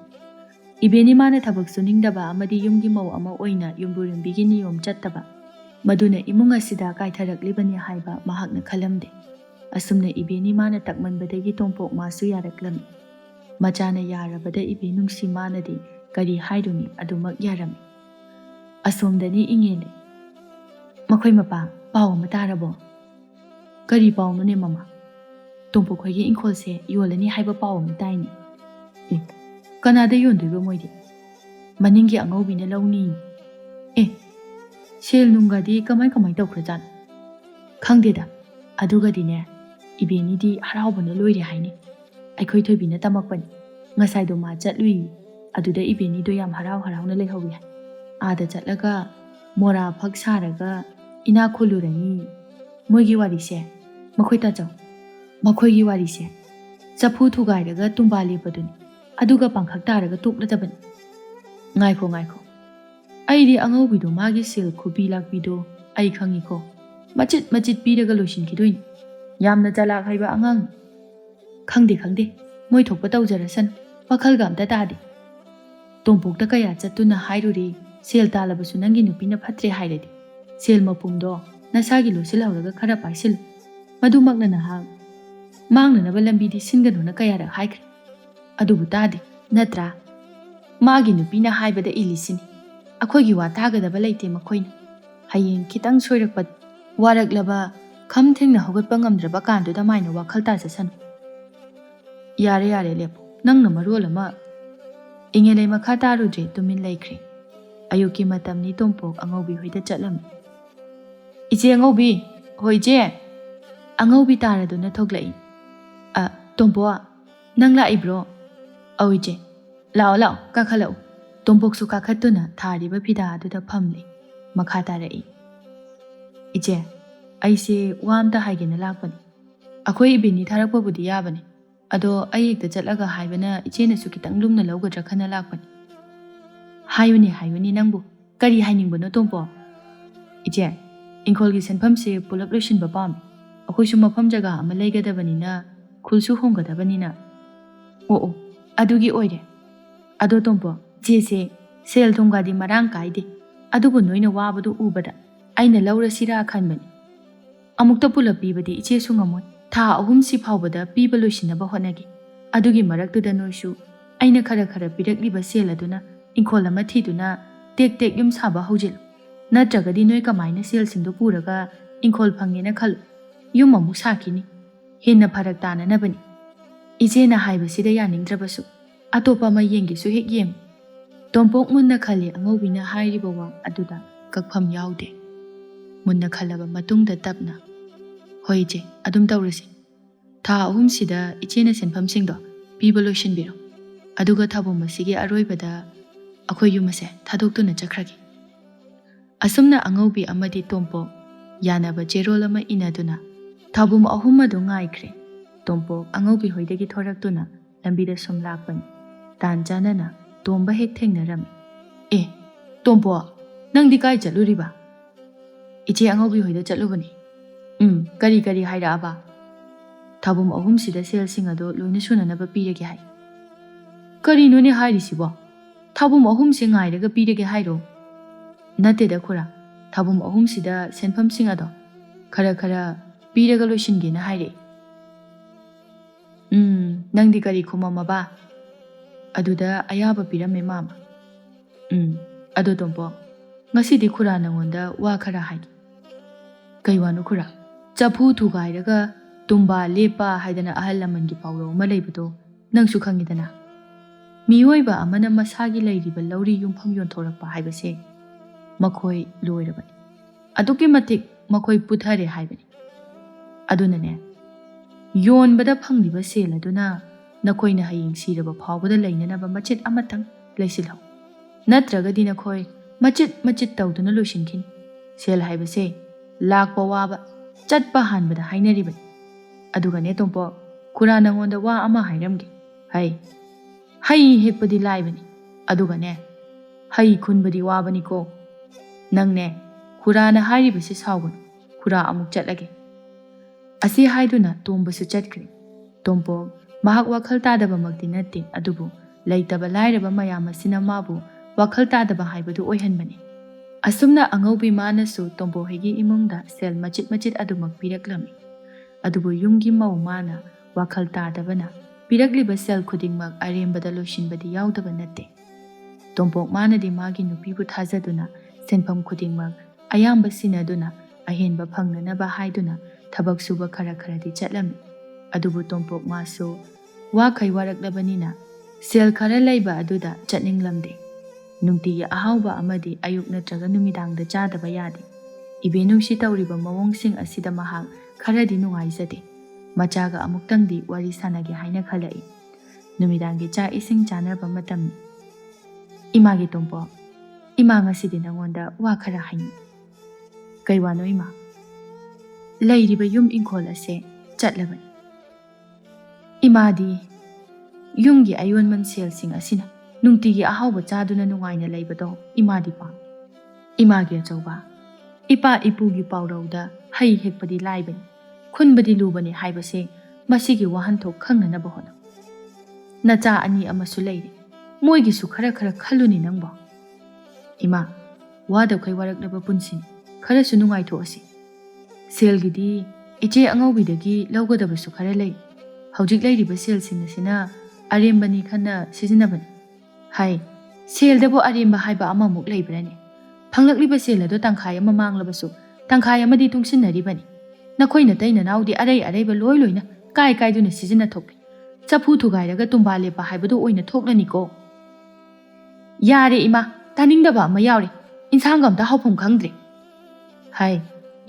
इबेनी माना थबक सुनिंगदबा अमदी युमगी मौ अमा ओइना युमबुरिंबिगी नियम चत्तबा मदुना इमुंग असिदा काइथरक्लिबनी हाइबा महाकना खलमदे असुमना इबेनी माना तकमनबदगी तोम्पोक मासु यारक्लमी मचाना यारबदा इबे नुंगसी मानदि करी हाइरुनी अदुमक यारमी असोमदनी इंगेले मखोइ मपा पाव अमा तारबो करी पावनुने ममा तोम्पोक खोइगी इंखोलसे योलनी हाइबा पाव अमा ताइनी ए कनादा योंदुबो मोइदि मनिंगी अंगौबिना लौनी ए सेल नुंगादी कमाई तौख्रजान खंगदेदा अदुगदिने इबेनीदी हरावबना लोइरे हाइने अखोइ थोइबिना तमकपनि ngसाइदो मा चटलुइ अदुदा इबेनीदो याम हरावना लेहौइ आदा चटलगा मोरा फक सारगा इना खोलुरनी मोइगी वारिसे मखोइता चाव मखोइगी वारिसे चफु थुगाइरगा तुम्बा लेपदुनि अदुगा पांखक तारगा तोक्लदबनि ngaiko आइदी अंगौबिदो मागी सेल खुबी लाकबिदो आई खंगिको मचित पीरगा लोइसिनखिदोइनि यामना चलाक हाइबा अंगांग खंदे मोइ थोकपा तौजरसन वखलगा अमता तादे तोम्पोकता कया चत्तुना हाइरुरे सेल तालबसु नंगी नुपिना फत्रे हाइरदि सेल मपुंगदो नसागी लोसिलहौरगा खरा पाइसिल मदुमकना नहा मांगननबा लंबीदि सिनगनुना कयारा हाइख्रे अदुबु तादे नत्रा Magi nupina haibada ilisini. Akoigi wa tagadaba leite makoina. Hayeng kitang soirakpa waraklaba kham thengna hogatpa ngamdraba kanduda maina wakhal tasasanu. Yare yare lepo. Nangna marol ama ingelei makha tarudre tumin laikre. Ayuki matamni Tompok Angaubi hoida chatlami. Iche Angaubi, hoi je. Angaubi taraduna thoglai. Tompo, nang laibro. Awi je. Lao lao, kakhalau. Tompok su kakhatuna thariba phida aduda phamli. Makha tarai. Iche, aise wamta haigena lakpani. Akhoi ibini tharakpa budi yabani. Ado ayekta chatlaga haibana iche na su kitang lumna laugadra khana lakpani. Hayuni nangbu. Kari hainingbono Tompo. Iche, ingkolgi senpamse pulap loishin bapam. Akhoi su mafam jaga ama laigadabani khulsu honggadabani na. Oo, adugi oire. Ado Tompo, jese sel thongadi marang kaide. Adubu noina wabadu ubada. Aina laura sira khanbani. Amukta pulap pibadi iche su ngamoi. Tha ahum si phawbada piba loishinaba honagi. Adugi maraktuda noisu. Aina khara pirakliba sel aduna ingkol ama thiduna tek yum saba haujil. Natragadi noi kamaina sel singdo puraga ingkol phangena khal. Yum amuk sakini. Hinna pharak tananabani. Iche na haibasida yaningdrabasu. Atopa ma yengisu hek yem. Tompok munna khali Angaubina hairiba wang aduda kakpham yaude. Munna khalaba matungda tapna. Hoi je, adum taurasi. Tha ahum sida iche na senpam singdo piba loishinbiro. Aduga thabum masigi aroibada akhoi yumase thadoktuna chakragi. Asumna Angaubi amadi Tompok yanaba jerol ama inaduna thabum ahum adu ngaikre. Tompok Angaubi hoidagi thoraktuna lambida sum lakpani. Tanjanana Tomba hek thengnarami. Tompo, nangdi kai chaluriba? Iche Angaubi hoida chalubani. Kari haira aba. Thabum ahum sida sel singado loina sunanaba pirage hai. Kari noni hairi sibo. Thabum ahum se ngairaga pirage hairo. Nateda khura. Thabum ahum sida senpam singado khara piraga loishingena haire. Nangdi kari khumama ba. Aduda ayaba pirame mama. Ado Tompo. Ngasidi khura nangonda wa khara haigi. Kaiwanu khura. Chapu thugairaga tumba lepa haidana ahal lamangi pawro malaibado nangsu khangidana. Miyoiba amana masagi lairiba lauri yumpham yonthorakpa haibase makhoi loirabani. Aduki matik makhoi puthare haibani. Adunane yonbada phangliba sel aduna nakoina hayeng siraba phawbada lainanaba machit amatang laisilhau. Natragadi nakhoi machit tawduna loishinkin. Sel haibase lakpa waba chatpa hanbada hainaribani. Adugane Tompo khura nangonda wa ama hairamge. Hai hekpadi laibani. Adugane hai khunbadi wabani ko. Nangne khura na hairibasi sawgun. Khura amuk chatlage. Asi haiduna tombasu chatkri. Tompo mahak wakhal tadaba magdi natte adubu laitaba lairaba mayam asina mabu wakhal tadaba haibadu oihanbani. Asumna Angaubi manasu Tompo hegi imungda sel machit adumak piraklami. Adubu yumgi mau mana wakhal tadabana piragliba sel khudingmak arembada loishinbadi yaudaba natte. Tompok manadi magi nupibu thazaduna senpam khudingmak ayamba sinaduna ahenba phangnanaba haiduna thabak suba khara di chatlami. Adubu Tompok masu wa khai waraklabanina sel khara laiba aduda chatninglamde. Nungti ahauba amadi ayuk natraga numidangda chadaba yade. Ibenungsi tawriba mawong asida mahak kharadi nungaizade. Machaga amuktangdi wari sanage haina khalai. Numidangi cha ising chanaba matamni. Imagi Tompo, ima ngasidi nangonda wa khara haini. Kaiwano ima. Lairiba yum ingkol ase chatlabani. Imadi yumgi ayon man sel sing asina. Nungtigi ahauba chaduna nungaina laibado imadi pa. Imagi achauba. Ipa ipugi pawrauda hai hekpadi laibani. Khunbadi lubani haibase masigi wahanthok khangnanaba hona. Nacha ani amasu lairi. Moigisu khara khaluni nangba. Ima, wada kai waraklaba punsin khara su nungai thoasi. Selgidi iche Angaubidagi laugadabasu khara lai. Haujik lairiba sel sing asina arembani khana sizinabani. Hai, ꯁꯦꯜꯗꯕꯨ ꯑꯔꯦꯝꯕ ꯍꯥꯏꯕ ꯑꯃꯃꯨꯛ ꯂꯩꯕ꯭ꯔꯅꯤ? ꯐꯪꯂꯛꯂꯤꯕ ꯁꯦꯜ ꯑꯗꯨ ꯇꯪꯈꯥꯏ ꯑꯃ ꯃꯥꯡꯂꯕꯁꯨ ꯇꯪꯈꯥꯏ ꯑꯃꯗꯤ ꯇꯨꯡꯁꯤꯟꯅꯔꯤꯕꯅꯤ꯫ ꯅꯈꯣꯏ ꯅꯇꯩ ꯅꯅꯥꯎꯗꯤ ꯑꯔꯩ ꯑꯔꯩꯕ ꯂꯣꯏꯅ ꯀꯥꯏꯗꯨꯅ ꯁꯤꯖꯤꯟꯅꯊꯣꯛꯂꯤ꯫ ꯆꯐꯨ ꯊꯨꯒꯥꯏꯔꯒ ꯇꯨꯝꯕꯥ ꯂꯦꯞꯄ ꯍꯥꯏꯕꯗꯨ ꯑꯣꯏꯅ ꯊꯣꯛꯂꯅꯤꯀꯣ꯫ ꯌꯥꯔꯦ ꯏꯃꯥ, ꯇꯥꯅꯤꯡꯗꯕ ꯑꯃ ꯌꯥꯎꯔꯤ꯫ ꯏꯟꯁꯥꯡꯒ ꯑꯝꯇ ꯍꯥꯎꯐꯝ ꯈꯪꯗ꯭ꯔꯦ꯫ ꯍꯥꯏ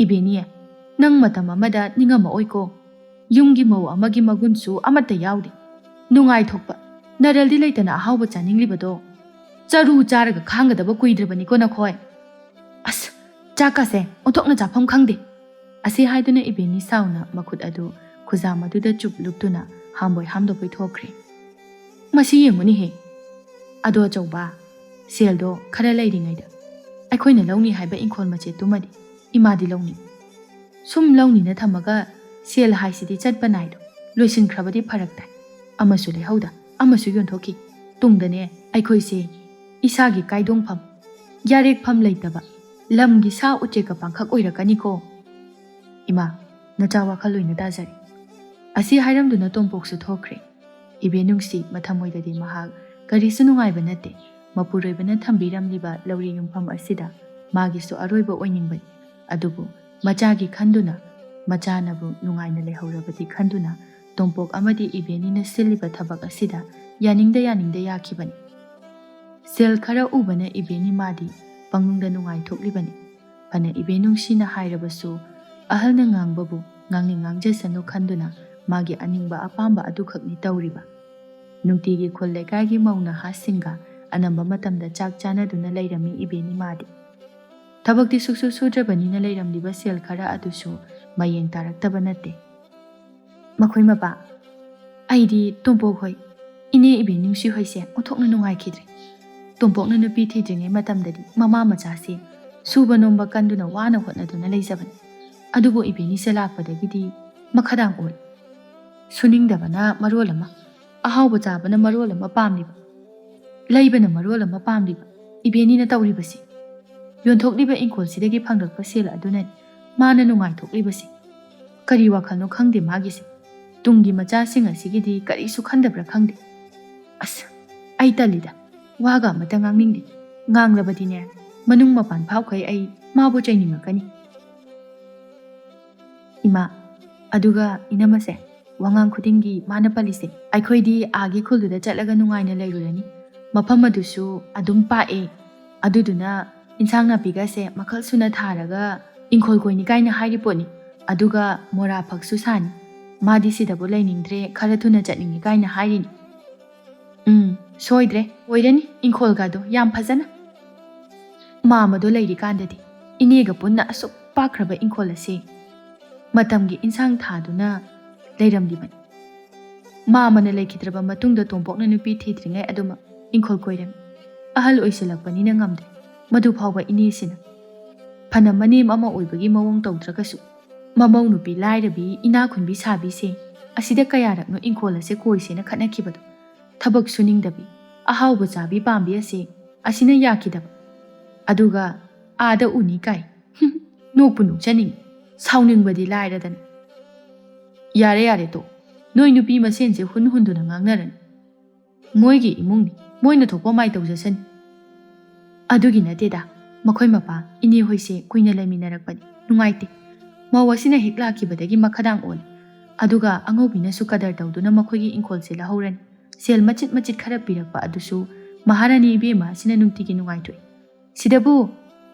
ꯏꯕꯦꯅꯤ, ꯅꯪ ꯃꯇꯝ ꯑꯃꯗ ꯅꯤꯡꯉꯝꯃꯛꯑꯣꯏꯀꯣ꯫ ꯌꯨꯝꯒꯤ ꯃꯧ ꯑꯃꯒꯤ ꯃꯒꯨꯟꯁꯨ ꯑꯃꯠꯇ ꯌꯥꯎꯗꯦ꯫ ꯅꯨꯡꯉꯥꯏꯊꯣꯛꯄ ꯅꯔꯜꯗꯤ ꯂꯩꯇꯅ ꯑꯍꯥꯎꯕ ꯆꯥꯅꯤꯡꯂꯤꯕꯗꯣ ꯆꯔꯨ ꯆꯥꯔꯒ ꯈꯥꯡꯒꯗꯕ ꯀꯨꯏꯗ꯭ꯔꯕꯅꯤꯀꯣ ꯅꯈꯣꯏ꯫ ꯑꯁ, ꯆꯥꯛꯀꯁꯦ ꯑꯣꯟꯊꯣꯛꯅ ꯆꯥꯐꯝ ꯈꯪꯗꯦ꯫ ꯑꯁꯤ ꯍꯥꯏꯗꯨꯅ ꯏꯕꯦꯅꯤ ꯁꯥꯎꯅ ꯃꯈꯨꯠ ꯑꯗꯨ ꯈꯨꯖꯥꯝ ꯑꯗꯨꯗ ꯆꯨꯞ ꯂꯨꯞꯇꯨꯅ ꯍꯥꯝꯕꯣꯏ ꯍꯥꯝꯗꯣꯛꯄꯣꯏ ꯊꯣꯛꯈ꯭ꯔꯦ꯫ ꯃꯁꯤ ꯌꯦꯡꯉꯨꯅꯤꯍꯦ ꯑꯗꯣ ꯑꯆꯧꯕ, ꯁꯦꯜꯗꯣ ꯈꯔ ꯂꯩꯔꯤꯉꯩꯗ ꯑꯩꯈꯣꯏꯅ ꯂꯧꯅꯤ ꯍꯥꯏꯕ ꯏꯪꯈꯣꯜ ꯃꯆꯦꯠꯇꯨꯃꯗꯤ ꯏꯃꯥꯗꯤ ꯂꯧꯅꯤ꯫ ꯁꯨꯝ ꯂꯧꯅꯤꯅ ꯊꯝꯃꯒ ꯁꯦꯜ ꯍꯥꯏꯁꯤꯗꯤ ꯆꯠꯄ ꯅꯥꯏꯗꯣ ꯂꯣꯏꯁꯤꯟꯈ꯭ꯔꯕꯗꯤ ꯐꯔꯛ ꯇꯥꯏ꯫ ꯑꯃꯁꯨ ꯂꯩꯍꯧꯗ, ꯑꯃꯁꯨ ꯌꯣꯟꯊꯣꯛꯈꯤ꯫ ꯇꯨꯡꯗꯅꯦ ꯑꯩꯈꯣꯏꯁꯦ ꯏꯁꯥꯒꯤ ꯀꯥꯏꯗꯣꯡꯐꯝ, ꯌꯥꯔꯦꯛꯐꯝ ꯂꯩꯇꯕ ꯂꯝꯒꯤ ꯁꯥ ꯎꯆꯦꯛꯀ ꯄꯥꯡꯈꯛ ꯑꯣꯏꯔꯛꯀꯅꯤꯀꯣ꯫ ꯏꯃꯥ, ꯅꯆꯥ ꯋꯥꯈꯜ ꯂꯣꯏꯅ ꯇꯥꯖꯔꯦ꯫ ꯑꯁꯤ ꯍꯥꯏꯔꯝꯗꯨꯅ ꯇꯣꯝꯄꯣꯛꯁꯨ ꯊꯣꯛꯈ꯭ꯔꯦ꯫ ꯏꯕꯦꯅꯨꯡꯁꯤ ꯃꯊꯃꯣꯏꯗꯗꯤ ꯃꯍꯥꯛ ꯀꯔꯤꯁꯨ ꯅꯨꯡꯉꯥꯏꯕ ꯅꯠꯇꯦ꯫ ꯃꯄꯨꯔꯣꯏꯕꯅ ꯊꯝꯕꯤꯔꯝꯂꯤꯕ ꯂꯧꯔꯤ ꯌꯨꯝꯐꯝ ꯑꯁꯤꯗ ꯃꯥꯒꯤꯁꯨ ꯑꯔꯣꯏꯕ ꯑꯣꯏꯅꯤꯡꯕꯅꯤ꯫ ꯑꯗꯨꯕꯨ ꯃꯆꯥꯒꯤ ꯈꯟꯗꯨꯅ, ꯃꯆꯥꯅꯕꯨ ꯅꯨꯡꯉꯥꯏꯅ ꯂꯩꯍꯧꯔꯕꯗꯤ ꯈꯟꯗꯨꯅ ꯇꯣꯝꯄꯣꯛ ꯑꯃꯗꯤ ꯏꯕꯦꯅꯤꯅ ꯁꯤꯜꯂꯤꯕ ꯊꯕꯛ ꯑꯁꯤꯗ ꯌꯥꯅꯤꯡꯗ ꯌꯥꯈꯤꯕꯅꯤ꯫ ꯁꯦꯜ ꯈꯔ ꯎꯕꯅ ꯏꯕꯦꯅꯤ ꯃꯥꯗꯤ ꯄꯪꯅꯨꯡꯗ ꯅꯨꯡꯉꯥꯏꯊꯣꯛꯂꯤꯕꯅꯤ꯫ ꯐꯅ ꯏꯕꯦꯅꯨꯡꯁꯤꯅ ꯍꯥꯏꯔꯕꯁꯨ ꯑꯍꯜꯅ ꯉꯥꯡꯕꯕꯨ ꯉꯥꯡꯅꯤꯡ ꯉꯥꯡꯖꯁꯅꯨ ꯈꯟꯗꯨꯅ ꯃꯥꯒꯤ ꯑꯅꯤꯡꯕ ꯑꯄꯥꯝꯕ ꯑꯗꯨꯈꯛꯅꯤ ꯇꯧꯔꯤꯕ꯫ ꯅꯨꯡꯇꯤꯒꯤ ꯈꯨꯜ ꯂꯩꯀꯥꯏꯒꯤ ꯃꯧ ꯅꯍꯥꯁꯤꯡꯒ ꯑꯅꯝꯕ ꯃꯇꯝꯗ ꯆꯥꯛ ꯆꯥꯅꯗꯨꯅ ꯂꯩꯔꯝꯃꯤ ꯏꯕꯦꯅꯤ ꯃꯥꯗꯤ꯫ ꯊꯕꯛꯇꯤ ꯁꯨꯛꯁꯨ ꯁꯨꯗ꯭ꯔꯕꯅꯤꯅ ꯂꯩꯔꯝꯂꯤꯕ ꯁꯦꯜ ꯈꯔ ꯑꯗꯨꯁꯨ ꯃꯌꯦꯡ ꯇꯥꯔꯛꯇꯕ ꯅꯠꯇꯦ꯫ ꯃꯈꯣꯏ ꯃꯄꯥ, ꯑꯩꯗꯤ ꯇꯣꯝꯄꯣꯛ ꯍꯣꯏ, ꯏꯅꯦ ꯏꯕꯦꯅꯨꯡꯁꯤ ꯍꯣꯏꯁꯦ ꯑꯣꯟꯊꯣꯛꯅ ꯅꯨꯡꯉꯥꯏꯈꯤꯗ꯭ꯔꯦ꯫ ꯇꯣꯝꯄꯣꯛꯅ ꯅꯨꯄꯤ ꯊꯤꯗ꯭ꯔꯤꯉꯩ ꯃꯇꯝꯗꯗꯤ ꯃꯃꯥ ꯃꯆꯥꯁꯦ ꯁꯨꯕ ꯅꯣꯝꯕ ꯀꯟꯗꯨꯅ ꯋꯥꯅ ꯍꯣꯠꯅꯗꯨꯅ ꯂꯩꯖꯕꯅꯤ꯫ ꯑꯗꯨꯕꯨ ꯏꯕꯦꯅꯤꯁꯦ ꯂꯥꯛꯄꯗꯒꯤꯗꯤ ꯃꯈꯗꯥꯡ ꯑꯣꯜꯂꯤ꯫ ꯁꯨꯅꯤꯡꯗꯕꯅ ꯃꯔꯣꯜ ꯑꯃ, ꯑꯍꯥꯎꯕ ꯆꯥꯕꯅ ꯃꯔꯣꯜ ꯑꯃ ꯄꯥꯝꯂꯤꯕ, ꯂꯩꯕꯅ ꯃꯔꯣꯜ ꯑꯃ ꯄꯥꯝꯂꯤꯕ ꯏꯕꯦꯅꯤꯅ ꯇꯧꯔꯤꯕꯁꯤ꯫ ꯌꯣꯟꯊꯣꯛꯂꯤꯕ ꯏꯪꯈꯣꯜꯁꯤꯗꯒꯤ ꯐꯪꯂꯛꯄ ꯁꯦꯜ ꯑꯗꯨꯅꯅꯤ ꯃꯥꯅ ꯅꯨꯡꯉꯥꯏꯊꯣꯛꯂꯤꯕꯁꯤ꯫ ꯀꯔꯤ ꯋꯥꯈꯜꯅꯣ ꯈꯪꯗꯦ ꯃꯥꯒꯤꯁꯦ꯫ ꯇꯨꯡꯒꯤ ꯃꯆꯥꯁꯤꯡ ꯑꯁꯤꯒꯤꯗꯤ ꯀꯔꯤꯁꯨ ꯈꯟꯗꯕ꯭ꯔꯥ ꯈꯪꯗꯦ꯫ ꯑꯁ, ꯑꯩ ꯇꯜꯂꯤꯗ, ꯋꯥꯒ ꯑꯃꯇ ꯉꯥꯡꯅꯤꯡꯗꯦ꯫ ꯉꯥꯡꯂꯕꯗꯤꯅꯦ ꯃꯅꯨꯡ ꯃꯄꯥꯟ ꯐꯥꯎꯈꯩ ꯑꯩ ꯃꯥꯕꯨ ꯆꯩꯅꯤꯡꯉꯛꯀꯅꯤ꯫ ꯏꯃꯥ, ꯑꯗꯨꯒ ꯏꯅꯝꯃꯁꯦ, ꯋꯥꯉꯥꯡ ꯈꯨꯗꯤꯡꯒꯤ ꯃꯥꯅ ꯄꯜꯂꯤꯁꯦ ꯑꯩꯈꯣꯏꯗꯤ ꯑꯥꯒꯤ ꯈꯨꯜꯗꯨꯗ ꯆꯠꯂꯒ ꯅꯨꯡꯉꯥꯏꯅ ꯂꯩꯔꯨꯔꯅꯤ, ꯃꯐꯝ ꯑꯗꯨꯁꯨ ꯑꯗꯨꯝ ꯄꯥꯛꯑꯦ, ꯑꯗꯨꯗꯨꯅ ꯏꯟꯁꯥꯡ ꯅꯥꯄꯤꯒꯁꯦ ꯃꯈꯜ ꯁꯨꯅ ꯊꯥꯔꯒ ꯏꯪꯈꯣꯜ ꯀꯣꯏꯅꯤ ꯀꯥꯏꯅ ꯍꯥꯏꯔꯤ ꯄꯣꯠꯅꯤ꯫ ꯑꯗꯨꯒ ꯃꯣꯔꯥ ꯐꯛꯁꯨ ꯁꯥꯅꯤ꯫ ꯃꯥꯗꯤ ꯁꯤꯗꯕꯨ ꯂꯩꯅꯤꯡꯗ꯭ꯔꯦ, ꯈꯔ ꯊꯨꯅ ꯆꯠꯅꯤꯡꯉꯤ ꯀꯥꯏꯅ ꯍꯥꯏꯔꯤꯅꯤ꯫ ꯁꯣꯏꯗ꯭ꯔꯦ, ꯑꯣꯏꯔꯅꯤ ꯏꯪꯈꯣꯜꯒꯗꯣ ꯌꯥꯝ ꯐꯖꯅ꯫ ꯃꯥꯃꯗꯣ ꯂꯩꯔꯤꯀꯥꯟꯗꯗꯤ ꯏꯅꯦꯒ ꯄꯨꯟꯅ ꯑꯁꯨꯛ ꯄꯥꯛꯈ꯭ꯔꯕ ꯏꯪꯈꯣꯜ ꯑꯁꯤ ꯃꯇꯝꯒꯤ ꯏꯟꯁꯥꯡ ꯊꯥꯗꯨꯅ ꯂꯩꯔꯝꯂꯤꯕꯅꯤ꯫ ꯃꯥꯃꯅ ꯂꯩꯈꯤꯗ꯭ꯔꯕ ꯃꯇꯨꯡꯗ ꯇꯣꯝꯄꯣꯛꯅ ꯅꯨꯄꯤ ꯊꯤꯗ꯭ꯔꯤꯉꯩ ꯑꯗꯨꯃꯛ ꯏꯪꯈꯣꯜ ꯀꯣꯏꯔꯝꯃꯤ꯫ ꯑꯍꯜ ꯑꯣꯏꯁꯤꯜꯂꯛꯄꯅꯤꯅ ꯉꯝꯗ꯭ꯔꯦ꯫ ꯃꯗꯨ ꯐꯥꯎꯕ ꯏꯅꯦꯁꯤꯅ ꯐꯅ ꯃꯅꯦꯝ ꯑꯃ ꯑꯣꯏꯕꯒꯤ ꯃꯑꯣꯡ ꯇꯧꯗ꯭ꯔꯒꯁꯨ ꯃꯃꯧ ꯅꯨꯄꯤ ꯂꯥꯏꯔꯕꯤ ꯏꯅꯥꯈꯨꯟꯕꯤ ꯁꯥꯕꯤꯁꯦ ꯑꯁꯤꯗ ꯀꯌꯥꯔꯛꯅꯣ ꯏꯪꯈꯣꯜ ꯑꯁꯦ ꯀꯣꯏꯁꯦꯅ ꯈꯠꯅꯈꯤꯕꯗꯣ꯫ ꯊꯕꯛ ꯁꯨꯅꯤꯡꯗꯕꯤ, ꯑꯍꯥꯎꯕ ꯆꯥꯕꯤ ꯄꯥꯝꯕꯤ ꯑꯁꯤ ꯑꯁꯤꯅ ꯌꯥꯈꯤꯗꯕ꯫ ꯑꯗꯨꯒ ꯑꯥꯗ ꯎꯅꯤ ꯀꯥꯏ, ꯅꯣꯛꯄꯨ ꯅꯣꯛꯆꯅꯤꯡꯉꯤ, ꯁꯥꯎꯅꯤꯡꯕꯗꯤ ꯂꯥꯏꯔꯗꯅ꯫ ꯌꯥꯔꯦ ꯇꯣ, ꯅꯣꯏ ꯅꯨꯄꯤ ꯃꯁꯦꯟꯁꯦ ꯍꯨꯟꯗꯨꯅ ꯉꯥꯡꯅꯔꯅꯤ꯫ ꯃꯣꯏꯒꯤ ꯏꯃꯨꯡꯅꯤ, ꯃꯣꯏꯅ ꯊꯣꯛꯄ ꯃꯥꯏ ꯇꯧꯖꯁꯅꯤ꯫ ꯑꯗꯨꯒꯤ ꯅꯠꯇꯦꯗ, ꯃꯈꯣꯏ ꯃꯄꯥ ꯏꯅꯦ ꯍꯣꯏꯁꯦ ꯀꯨꯏꯅ ꯂꯩꯃꯤꯟꯅꯔꯛꯄꯅꯤ, ꯅꯨꯡꯉꯥꯏꯇꯦ꯫ ꯃꯧ ꯑꯁꯤꯅ ꯍꯦꯛ ꯂꯥꯛꯈꯤꯕꯗꯒꯤ ꯃꯈꯗꯥꯡ ꯑꯣꯜꯂꯤ꯫ ꯑꯗꯨꯒ ꯑꯉꯧꯕꯤꯅꯁꯨ ꯀꯗꯔ ꯇꯧꯗꯨꯅ ꯃꯈꯣꯏꯒꯤ ꯏꯪꯈꯣꯜꯁꯦ ꯂꯧꯍꯧꯔꯅꯤ꯫ ꯁꯦꯜ ꯃꯆꯤꯠ ꯃꯆꯤꯠ ꯈꯔ ꯄꯤꯔꯛꯄ ꯑꯗꯨꯁꯨ ꯃꯍꯥꯔꯥꯅꯤ ꯏꯕꯦꯝꯃ ꯑꯁꯤꯅ ꯅꯨꯡꯇꯤꯒꯤ ꯅꯨꯡꯉꯥꯏꯊꯣꯛꯏ꯫ ꯁꯤꯗꯕꯨ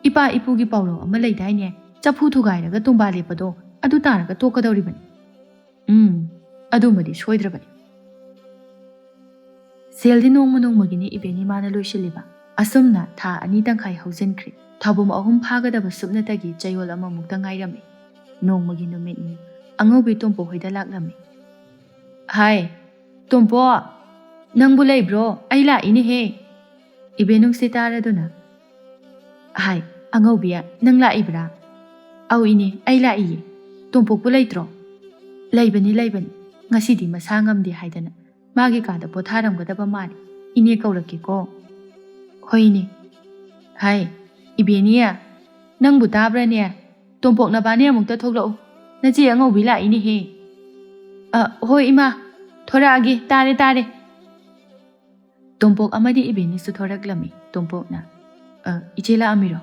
ꯏꯄꯥ ꯏꯄꯨꯒꯤ ꯄꯥꯎꯔꯧ ꯑꯃ ꯂꯩꯗꯥꯏꯅꯦ, ꯆꯐꯨ ꯊꯨꯒꯥꯏꯔꯒ ꯇꯨꯝꯕꯥ ꯂꯦꯞꯄꯗꯣ ꯑꯗꯨ ꯇꯥꯔꯒ ꯇꯣꯛꯀꯗꯧꯔꯤꯕꯅꯤ꯫ ꯑꯗꯨꯃꯗꯤ ꯁꯣꯏꯗ꯭ꯔꯕꯅꯤ꯫ ꯁꯦꯜꯗꯤ ꯅꯣꯡꯃ ꯅꯣꯡꯃꯒꯤꯅꯤ ꯏꯕꯦꯅꯤ ꯃꯥꯅ ꯂꯣꯏꯁꯤꯜꯂꯤꯕ꯫ ꯑꯁꯨꯝꯅ ꯊꯥ 2 ꯇꯪꯈꯥꯏ ꯍꯧꯖꯤꯟꯈ꯭ꯔꯦ꯫ ꯊꯥꯕꯨꯝ 3 ꯐꯥꯒꯗꯕ ꯁꯨꯞꯅꯇꯒꯤ ꯆꯌꯣꯜ ꯑꯃꯃꯨꯛꯇ ꯉꯥꯏꯔꯝꯃꯤ꯫ ꯅꯣꯡꯃꯒꯤ ꯅꯨꯃꯤꯠꯅꯤ ꯑꯉꯧꯕꯤ ꯇꯣꯝꯄꯣꯛ ꯍꯣꯏꯗ ꯂꯥꯛꯂꯝꯃꯤ꯫ ꯍꯥꯏ ꯇꯣꯝꯄꯣꯛ, ꯅꯪꯕꯨ ꯂꯩꯕ꯭ꯔꯣ? ꯑꯩ ꯂꯥꯛꯏꯅꯦꯍꯦ꯫ ꯏꯕꯦꯅꯨꯡꯁꯤ ꯇꯥꯔꯗꯨꯅ, ꯍꯥꯏ ꯑꯉꯧꯕꯤ, ꯅꯪ ꯂꯥꯛꯏꯕ꯭ꯔꯥ? ꯑꯧ ꯏꯅꯦ, ꯑꯩ ꯂꯥꯛꯏꯌꯦ꯫ ꯇꯣꯝꯄꯣꯛꯄꯨ ꯂꯩꯇ꯭ꯔꯣ? ꯂꯩꯕꯅꯤ, ꯉꯁꯤꯗꯤ ꯃꯁꯥ ꯉꯝꯗꯦ ꯍꯥꯏꯗꯅ ꯃꯥꯒꯤ ꯀꯥꯗ ꯄꯣꯊꯥꯔꯝꯒꯗꯕ ꯃꯥꯜꯂꯤ꯫ ꯏꯅꯦ ꯀꯧꯔꯛꯀꯦꯀꯣ? ꯍꯣꯏ ꯏꯅꯦ꯫ ꯍꯥꯏ ꯏꯕꯦꯅꯤ, ꯅꯪꯕꯨ ꯇꯥꯕ꯭ꯔꯥꯅꯦ? ꯇꯣꯝꯄꯣꯛ ꯅꯕꯥꯅꯤ ꯑꯃꯨꯛꯇ ꯊꯣꯛꯂꯛꯎ, ꯅꯆꯦ ꯑꯉꯧꯕꯤ ꯂꯥꯛꯏꯅꯦꯍꯦ꯫ ꯍꯣꯏ ꯏꯃꯥ, ꯊꯣꯔꯛꯑꯒꯦ, ꯇꯥꯔꯦ꯫ ꯇꯣꯝꯄꯣꯛ ꯑꯃꯗꯤ ꯏꯕꯦꯅꯤꯁꯨ ꯊꯣꯔꯛꯂꯝꯃꯤ꯫ ꯇꯣꯝꯄꯣꯛꯅ ꯏꯆꯦ ꯂꯥꯛꯑꯝꯃꯤꯔꯣ?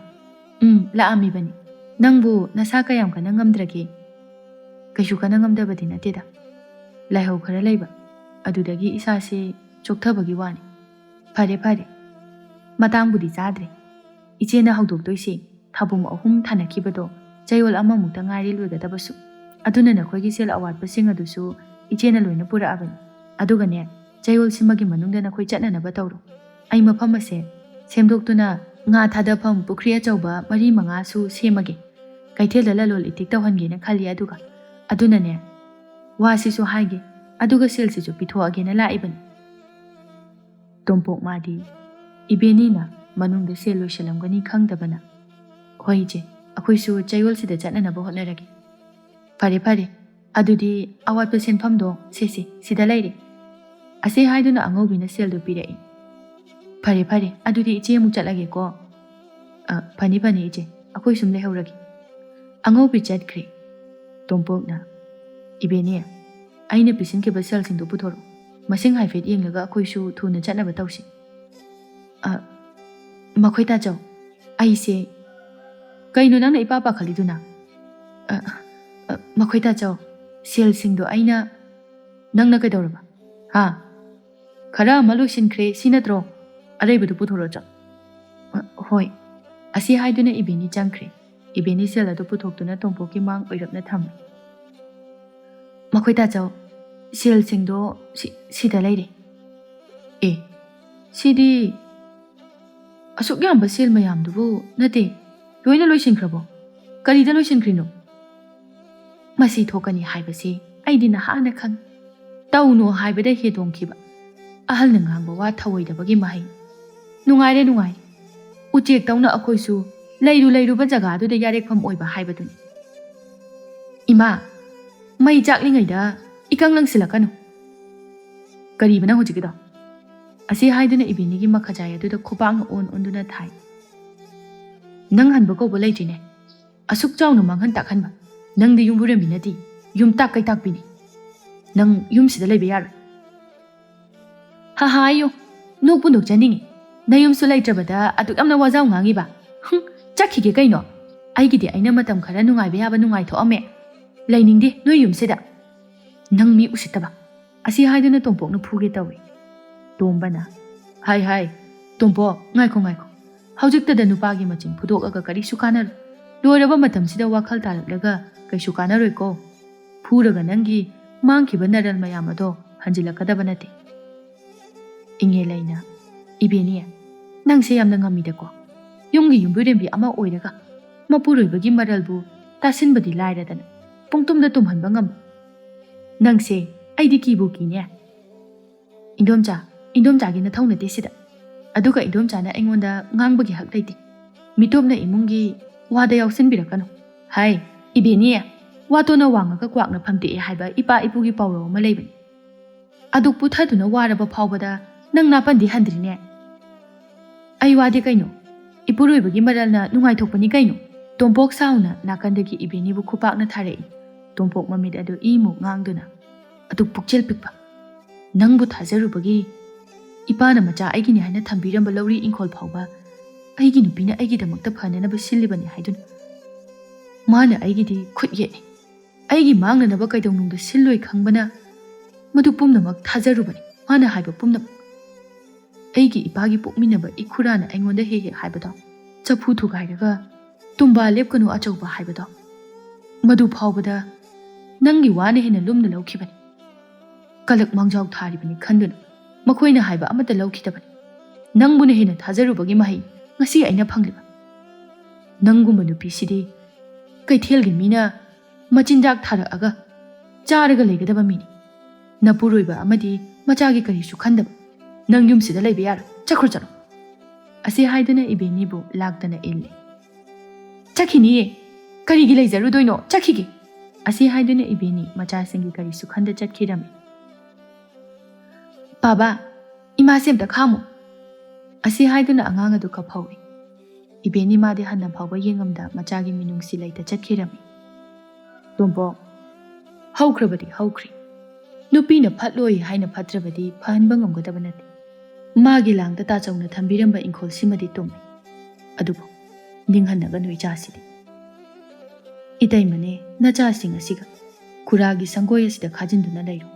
ꯂꯥꯛꯑꯝꯃꯤꯕꯅꯤ꯫ ꯅꯪꯕꯨ ꯅꯁꯥ ꯀꯌꯥꯝ ꯀꯟꯅ ꯉꯝꯗ꯭ꯔꯒꯦ? ꯀꯩꯁꯨ ꯀꯟꯅ ꯉꯝꯗꯕꯗꯤ ꯅꯠꯇꯦꯗ, ꯂꯥꯏꯍꯧ ꯈꯔ ꯂꯩꯕ, ꯑꯗꯨꯗꯒꯤ ꯏꯁꯥꯁꯦ ꯆꯣꯛꯊꯕꯒꯤ ꯋꯥꯅꯤ꯫ ꯐꯔꯦ ꯐꯔꯦ, ꯃꯇꯥꯡꯕꯨꯗꯤ ꯆꯥꯗ꯭ꯔꯦ꯫ ꯏꯆꯦꯅ ꯍꯧꯗꯣꯛꯇꯣꯏꯁꯦ ꯊꯥꯕꯨꯝ 3 ꯊꯥꯅꯈꯤꯕꯗꯣ ꯆꯌꯣꯜ ꯑꯃꯃꯨꯛꯇ ꯉꯥꯏꯔꯤ ꯂꯣꯏꯒꯗꯕꯁꯨ꯫ ꯑꯗꯨꯅ ꯅꯈꯣꯏꯒꯤ ꯁꯦꯜ ꯑꯋꯥꯠꯄꯁꯤꯡ ꯑꯗꯨꯁꯨ ꯏꯆꯦꯅ ꯂꯣꯏꯅ ꯄꯨꯔꯛꯑꯕꯅꯤ꯫ ꯑꯗꯨꯒꯅꯦ, ꯆꯌꯣꯜꯁꯤꯃꯒꯤ ꯃꯅꯨꯡꯗ ꯅꯈꯣꯏ ꯆꯠꯅꯅꯕ ꯇꯧꯔꯣ꯫ ꯑꯩ ꯃꯐꯝ ꯑꯁꯦ ꯁꯦꯝꯗꯣꯛꯇꯨꯅ ꯉꯥ ꯊꯥꯗꯐꯝ ꯄꯨꯈ꯭ꯔꯤ ꯑꯆꯧꯕ 4-5ꯁꯨ ꯁꯦꯝꯃꯒꯦ꯫ ꯀꯩꯊꯦꯜꯗ ꯂꯂꯣꯟ ꯏꯇꯤꯛ ꯇꯧꯍꯟꯒꯦꯅ ꯈꯜꯂꯤ ꯑꯗꯨꯅꯅꯦ, ꯋꯥꯁꯤꯁꯨ ꯍꯥꯏꯒꯦ, ꯑꯗꯨꯒ ꯁꯦꯜꯁꯤꯁꯨ ꯄꯤꯊꯣꯛꯑꯒꯦꯅ ꯂꯥꯛꯏꯕꯅꯤ꯫ ꯇꯣꯝꯄꯣꯛ ꯃꯥꯗꯤ ꯏꯕꯦꯅꯤꯅ ꯃꯅꯨꯡꯗ ꯁꯦꯜ ꯂꯣꯏꯁꯤꯜꯂꯝꯒꯅꯤ ꯈꯪꯗꯕꯅ, ꯍꯣꯏ ꯏꯆꯦ, ꯑꯩꯈꯣꯏꯁꯨ ꯆꯌꯣꯜꯁꯤꯗ ꯆꯠꯅꯅꯕ ꯍꯣꯠꯅꯔꯒꯦ꯫ ꯐꯔꯦ ꯐꯔꯦ, ꯑꯗꯨꯗꯤ ꯑꯋꯥꯠꯄ ꯁꯦꯟꯐꯝꯗꯣ ꯁꯤꯗ ꯂꯩꯔꯦ꯫ ꯑꯁꯤ ꯍꯥꯏꯗꯨꯅ ꯑꯉꯧꯕꯤꯅ ꯁꯦꯜꯗꯨ ꯄꯤꯔꯛꯏ꯫ ꯐꯔꯦ ꯐꯔꯦ, ꯑꯗꯨꯗꯤ ꯏꯆꯦ ꯑꯃꯨꯛ ꯆꯠꯂꯒꯦꯀꯣ꯫ ꯐꯅꯤ ꯐꯅꯤ ꯏꯆꯦ, ꯑꯩꯈꯣꯏ ꯁꯨꯝ ꯂꯩꯍꯧꯔꯒꯦ꯫ ꯑꯉꯧꯕꯤ ꯆꯠꯈ꯭ꯔꯦ꯫ ꯇꯣꯝꯄꯣꯛꯅ, ꯏꯕꯦꯅꯤ, ꯑꯩꯅ ꯄꯤꯁꯤꯟꯈꯤꯕ ꯁꯦꯜꯁꯤꯡꯗꯨ ꯄꯨꯊꯣꯔꯛꯎ꯫ ꯃꯁꯤꯡ ꯍꯥꯏꯐꯦꯠ ꯌꯦꯡꯂꯒ ꯑꯩꯈꯣꯏꯁꯨ ꯊꯨꯅ ꯆꯠꯅꯕ ꯇꯧꯁꯤ꯫ ꯃꯈꯣꯏ ꯇꯥꯆꯧ, ꯑꯩꯁꯦ… ꯀꯩꯅꯣ ꯅꯪꯅ ꯏꯄꯥ ꯄꯥꯈꯠꯂꯤꯗꯨꯅ? ꯃꯈꯣꯏ ꯇꯥꯆꯧ, ꯁꯦꯜꯁꯤꯡꯗꯣ ꯅꯪꯅ ꯀꯩꯗꯧꯔꯕ? ꯈꯔ ꯑꯃ ꯂꯣꯏꯁꯤꯟꯈ꯭ꯔꯦ, ꯁꯤ ꯅꯠꯇ꯭ꯔꯣ? ꯑꯔꯩꯕꯗꯨ ꯄꯨꯊꯣꯔꯛꯑꯣ꯫ ꯍꯣꯏ꯫ ꯑꯁꯤ ꯍꯥꯏꯗꯨꯅ ꯏꯕꯦꯅꯤ ꯆꯪꯈ꯭ꯔꯦ꯫ ꯏꯕꯦꯅꯤ ꯁꯦꯜ ꯑꯗꯨ ꯄꯨꯊꯣꯛꯇꯨꯅ ꯇꯣꯝꯄꯣꯛꯀꯤ ꯃꯥꯡ ꯑꯣꯏꯔꯞꯅ ꯊꯝꯃꯤ꯫ ꯃꯈꯣꯏ ꯇꯥꯆꯧ, ꯁꯦꯜꯁꯤꯡꯗꯣ ꯁꯤꯗ ꯂꯩꯔꯦ꯫ ꯁꯤꯗꯤ ꯑꯁꯨꯛ ꯌꯥꯝꯕ ꯁꯦꯜ ꯃꯌꯥꯝꯗꯨꯕꯨ… ꯅꯠꯇꯦ, ꯂꯣꯏꯅ ꯂꯣꯏꯁꯤꯟꯈ꯭ꯔꯕꯣ? ꯀꯔꯤꯗ ꯂꯣꯏꯁꯤꯟꯈ꯭ꯔꯤꯅꯣ? ꯃꯁꯤ ꯊꯣꯛꯀꯅꯤ ꯍꯥꯏꯕꯁꯤ ꯑꯩꯗꯤ ꯅꯍꯥꯟꯅ ꯈꯪꯏ꯫ ꯇꯧꯅꯣ ꯍꯥꯏꯕꯗ ꯍꯦꯇꯣꯡꯈꯤꯕ ꯑꯍꯜꯅ ꯉꯥꯡꯕ ꯋꯥ ꯊꯧꯑꯣꯏꯗꯕꯒꯤ ꯃꯍꯩ꯫ ꯅꯨꯡꯉꯥꯏꯔꯦ ꯅꯨꯡꯉꯥꯏꯔꯦ, ꯎꯆꯦꯛꯇꯧꯅ ꯑꯩꯈꯣꯏꯁꯨ ꯂꯩꯔꯨꯕ ꯖꯒꯥꯗꯨꯗ ꯌꯥꯔꯦꯛꯐꯝ ꯑꯣꯏꯕ ꯍꯥꯏꯕꯗꯨꯅꯤ꯫ ꯏꯃꯥ, ꯃꯩ ꯆꯥꯛꯂꯤꯉꯩꯗ ꯏꯀꯪ ꯂꯪꯁꯤꯜꯂꯛꯀꯅꯨ꯫ ꯀꯔꯤꯕ ꯅꯪ ꯍꯧꯖꯤꯛꯀꯤꯗꯣ? ꯑꯁꯤ ꯍꯥꯏꯗꯨꯅ ꯏꯕꯦꯅꯤꯒꯤ ꯃꯈꯖꯥꯏ ꯑꯗꯨꯗ ꯈꯨꯄꯥꯛꯅ ꯑꯣꯟꯗꯨꯅ ꯊꯥꯏ꯫ ꯅꯪ ꯍꯟꯕ ꯀꯧꯕ ꯂꯩꯇ꯭ꯔꯤꯅꯦ, ꯑꯁꯨꯛ ꯆꯥꯎꯅ ꯃꯥꯡꯍꯟ ꯇꯥꯛꯍꯟꯕ꯫ ꯅꯪꯗꯤ ꯌꯨꯝꯕꯨꯔꯦꯝꯕꯤ ꯅꯠꯇꯦ, ꯌꯨꯝꯇꯥꯛ ꯀꯩꯇꯥꯛꯄꯤꯅꯤ꯫ ꯅꯪ ꯌꯨꯝꯁꯤꯗ ꯂꯩꯕ ꯌꯥꯔꯣꯏ꯫ ꯍꯥꯏꯌꯣ, ꯅꯣꯛꯄꯨ ꯅꯣꯛꯆꯅꯤꯡꯉꯤ꯫ ꯅꯌꯨꯝꯁꯨ ꯂꯩꯇ꯭ꯔꯕꯗ ꯑꯗꯨꯛ ꯌꯥꯝꯅ ꯋꯥꯖꯥꯎ ꯉꯥꯡꯉꯤꯕ? ꯆꯠꯈꯤꯒꯦ ꯀꯩꯅꯣ? ꯑꯩꯒꯤꯗꯤ ꯑꯩꯅ ꯃꯇꯝ ꯈꯔ ꯅꯨꯡꯉꯥꯏꯕ ꯌꯥꯕ ꯅꯨꯡꯉꯥꯏꯊꯣꯛꯑꯝꯃꯦ꯫ ꯂꯩꯅꯤꯡꯗꯦ ꯅꯣꯏ ꯌꯨꯝꯁꯤꯗ꯫ ꯅꯪ ꯃꯤ ꯎꯁꯤꯠꯇꯕ! ꯑꯁꯤ ꯍꯥꯏꯗꯨꯅ ꯇꯣꯝꯄꯣꯛꯅ ꯐꯨꯒꯦ ꯇꯧꯏ꯫ ꯇꯣꯝꯕꯅ, ꯍꯥꯏ, ꯇꯣꯝꯄꯣꯛ, ꯉꯥꯏꯈꯣ꯫ ꯍꯧꯖꯤꯛꯇꯗ ꯅꯨꯄꯥꯒꯤ ꯃꯆꯤꯟ ꯐꯨꯗꯣꯛꯑꯒ ꯀꯔꯤꯁꯨ ꯀꯥꯟꯅꯔꯣꯏ꯫ ꯂꯣꯏꯔꯕ ꯃꯇꯝꯁꯤꯗ ꯋꯥꯈꯜ ꯇꯥꯔꯛꯂꯒ ꯀꯩꯁꯨ ꯀꯥꯟꯅꯔꯣꯏꯀꯣ꯫ ꯐꯨꯔꯒ ꯅꯪꯒꯤ ꯃꯥꯡꯈꯤꯕ ꯅꯔꯜ ꯃꯌꯥꯝ ꯑꯗꯣ ꯍꯟꯖꯤꯜꯂꯛꯀꯗꯕ ꯅꯠꯇꯦ꯫ ꯏꯪꯉꯦꯜꯂꯩꯅ, ꯏꯕꯦꯅꯤ, ꯅꯪꯁꯦ ꯌꯥꯝꯅ ꯉꯝꯃꯤꯗꯀꯣ꯫ ꯌꯨꯝꯒꯤ ꯌꯨꯝꯕꯨꯔꯦꯝꯕꯤ ꯑꯃ ꯑꯣꯏꯔꯒ ꯃꯄꯨꯔꯣꯏꯕꯒꯤ ꯃꯔꯜꯕꯨ ꯇꯥꯁꯤꯟꯕꯗꯤ ꯂꯥꯏꯔꯗꯅ ꯄꯨꯡꯇꯨꯝꯗ ꯇꯨꯝꯍꯟꯕ ꯉꯝꯕ꯫ ꯅꯪꯁꯦ ꯑꯩꯗꯤ ꯀꯤꯕꯨ ꯀꯤꯅꯦ꯫ ꯏꯟꯗꯣꯝꯆꯥꯒꯤ ꯅꯊꯧ ꯅꯠꯇꯦ ꯁꯤꯗ꯫ ꯑꯗꯨꯒ ꯏꯟꯗꯣꯝꯆꯥꯅ ꯑꯩꯉꯣꯟꯗ ꯉꯥꯡꯕꯒꯤ ꯍꯛ ꯂꯩꯇꯦ꯫ ꯃꯤꯇꯣꯞꯅ ꯏꯃꯨꯡꯒꯤ ꯋꯥꯗ ꯌꯥꯎꯁꯤꯟꯕꯤꯔꯛꯀꯅꯨ꯫ ꯏꯕꯦꯅꯤ, ꯋꯥꯇꯣꯟꯅ ꯋꯥꯡꯉꯒ ꯀ꯭ꯋꯥꯛꯅ ꯐꯝꯇꯦꯛꯑꯦ ꯍꯥꯏꯕ ꯏꯄꯥ ꯏꯄꯨꯒꯤ ꯄꯥꯎꯔꯧ ꯑꯃ ꯂꯩꯕꯅꯤ꯫ ꯑꯗꯨꯛ ꯄꯨꯊꯗꯨꯅ ꯋꯥꯔꯕ ꯐꯥꯎꯕꯗ ꯅꯪ ꯅꯥꯄꯟꯗꯤ ꯍꯟꯗ꯭ꯔꯤꯅꯦ꯫ ꯑꯩ ꯋꯥꯗꯤ ꯀꯩꯅꯣ? ꯏꯄꯨꯔꯣꯏꯕꯒꯤ ꯃꯔꯜꯅ ꯅꯨꯡꯉꯥꯏꯊꯣꯛꯄꯅꯤ ꯀꯩꯅꯣ꯫ ꯇꯣꯝꯄꯣꯛ ꯁꯥꯎꯅ ꯅꯥꯀꯟꯗꯒꯤ ꯏꯕꯦꯅꯤꯕꯨ ꯈꯨꯄꯥꯛꯅ ꯊꯥꯔꯛꯏ꯫ ꯇꯣꯝꯄꯣꯛ ꯃꯃꯤꯠ ꯑꯗꯨ ꯏꯃꯨꯛ ꯉꯥꯡꯗꯨꯅ, ꯑꯗꯨꯛ ꯄꯨꯛꯆꯦꯜ ꯄꯤꯛꯄ! ꯅꯪꯕꯨ ꯊꯥꯖꯔꯨꯕꯒꯤ ꯏꯄꯥꯅ ꯃꯆꯥ ꯑꯩꯒꯤꯅꯤ ꯍꯥꯏꯅ ꯊꯝꯕꯤꯔꯝꯕ ꯂꯧꯔꯤ ꯏꯪꯈꯣꯜ ꯐꯥꯎꯕ ꯑꯩꯒꯤ ꯅꯨꯄꯤꯅ ꯑꯩꯒꯤꯗꯃꯛꯇ ꯐꯅꯅꯕ ꯁꯤꯜꯂꯤꯕꯅꯤ ꯍꯥꯏꯗꯨꯅ ꯃꯥꯅ ꯑꯩꯒꯤꯗꯤ ꯈꯨꯠ ꯌꯦꯠꯅꯤ꯫ ꯑꯩꯒꯤ ꯃꯥꯡꯅꯅꯕ ꯀꯩꯗꯧꯅꯨꯡꯗ ꯁꯤꯜꯂꯣꯏ ꯈꯪꯕꯅ ꯃꯗꯨ ꯄꯨꯝꯅꯃꯛ ꯊꯥꯖꯔꯨꯕꯅꯤ꯫ ꯃꯥꯅ ꯍꯥꯏꯕ ꯄꯨꯝꯅꯃꯛ꯫ ꯑꯩꯒꯤ ꯏꯄꯥꯒꯤ ꯄꯣꯛꯃꯤꯟꯅꯕ ꯏꯈꯨꯔꯥꯅ ꯑꯩꯉꯣꯟꯗ ꯍꯦꯛ ꯍꯥꯏꯕꯗꯣ, ꯆꯐꯨ ꯊꯨꯒꯥꯏꯔꯒ ꯇꯨꯝꯕꯥ ꯂꯦꯞꯀꯅꯨ ꯑꯆꯧꯕ ꯍꯥꯏꯕꯗꯣ, ꯃꯗꯨ ꯐꯥꯎꯕꯗ ꯅꯪꯒꯤ ꯋꯥꯅ ꯍꯦꯟꯅ ꯂꯨꯝꯅ ꯂꯧꯈꯤꯕꯅꯤ꯫ ꯀꯂꯛ ꯃꯥꯡꯖꯥꯎ ꯊꯥꯔꯤꯕꯅꯤ ꯈꯟꯗꯨꯅ ꯃꯈꯣꯏꯅ ꯍꯥꯏꯕ ꯑꯃꯠꯇ ꯂꯧꯈꯤꯗꯕꯅꯤ꯫ ꯅꯪꯕꯨꯅ ꯍꯦꯟꯅ ꯊꯥꯖꯔꯨꯕꯒꯤ ꯃꯍꯩ ꯉꯁꯤ ꯑꯩꯅ ꯐꯪꯂꯤꯕ꯫ ꯅꯪꯒꯨꯝꯕ ꯅꯨꯄꯤꯁꯤꯗꯤ ꯀꯩꯊꯦꯜꯒꯤ ꯃꯤꯅ ꯃꯆꯤꯟꯖꯥꯛ ꯊꯥꯔꯛꯑꯒ ꯆꯥꯔꯒ ꯂꯩꯒꯗꯕ ꯃꯤꯅꯤ꯫ ꯅꯄꯨꯔꯣꯏꯕ ꯑꯃꯗꯤ ꯃꯆꯥꯒꯤ ꯀꯔꯤꯁꯨ ꯈꯟꯗꯕ꯫ ꯅꯪ ꯌꯨꯝꯁꯤꯗ ꯂꯩꯕ ꯌꯥꯔꯣꯏ, ꯆꯠꯈ꯭ꯔꯣ꯫ ꯑꯁꯤ ꯍꯥꯏꯗꯨꯅ ꯏꯕꯦꯅꯤꯕꯨ ꯂꯥꯛꯇꯅ ꯏꯜꯂꯤ꯫ ꯆꯠꯈꯤꯅꯤꯌꯦ, ꯀꯔꯤꯒꯤ ꯂꯩꯖꯔꯨꯗꯣꯏꯅꯣ? ꯆꯠꯈꯤꯒꯦ꯫ ꯑꯁꯤ ꯍꯥꯏꯗꯨꯅ ꯏꯕꯦꯅꯤ ꯃꯆꯥꯁꯤꯡꯒꯤ ꯀꯔꯤꯁꯨ ꯈꯟꯗ ꯆꯠꯈꯤꯔꯝꯃꯤ꯫ ꯕꯥꯕꯥ, ꯏꯃꯥꯁꯦ ꯑꯝꯇ ꯈꯥꯝꯃꯨ꯫ ꯑꯁꯤ ꯍꯥꯏꯗꯨꯅ ꯑꯉꯥꯡ ꯑꯗꯨ ꯀꯞꯍꯧꯏ꯫ ꯏꯕꯦꯅꯤ ꯃꯥꯗꯤ ꯍꯟꯅ ꯐꯥꯎꯕ ꯌꯦꯡꯉꯝꯗ ꯃꯆꯥꯒꯤ ꯃꯤꯅꯨꯡꯁꯤ ꯂꯩꯇ ꯆꯠꯈꯤꯔꯝꯃꯤ꯫ ꯇꯣꯝꯄꯣꯛ, ꯍꯧꯈ꯭ꯔꯕꯗꯤ ꯍꯧꯈ꯭ꯔꯦ꯫ ꯅꯨꯄꯤꯅ ꯐꯠꯂꯣꯏ ꯍꯥꯏꯅ ꯐꯠꯇ꯭ꯔꯕꯗꯤ ꯐꯍꯟꯕ ꯉꯝꯒꯗꯕ ꯅꯠꯇꯦ꯫ ꯃꯥꯒꯤ ꯂꯥꯡꯗ ꯇꯥꯆꯧꯅ ꯊꯝꯕꯤꯔꯝꯕ ꯏꯪꯈꯣꯜꯁꯤꯃꯗꯤ ꯇꯨꯝꯃꯤ, ꯑꯗꯨꯕꯨ ꯅꯤꯡꯍꯟꯅꯒꯅꯨ ꯏꯆꯥꯁꯤꯗꯤ꯫ ꯏꯇꯩꯃꯅꯦ ꯅꯆꯥꯁꯤꯡ ꯑꯁꯤꯒ ꯈꯨꯔꯥꯒꯤ ꯁꯪꯒꯣꯏ ꯑꯁꯤꯗ ꯈꯥꯖꯤꯟꯗꯨꯅ ꯂꯩꯔꯣ,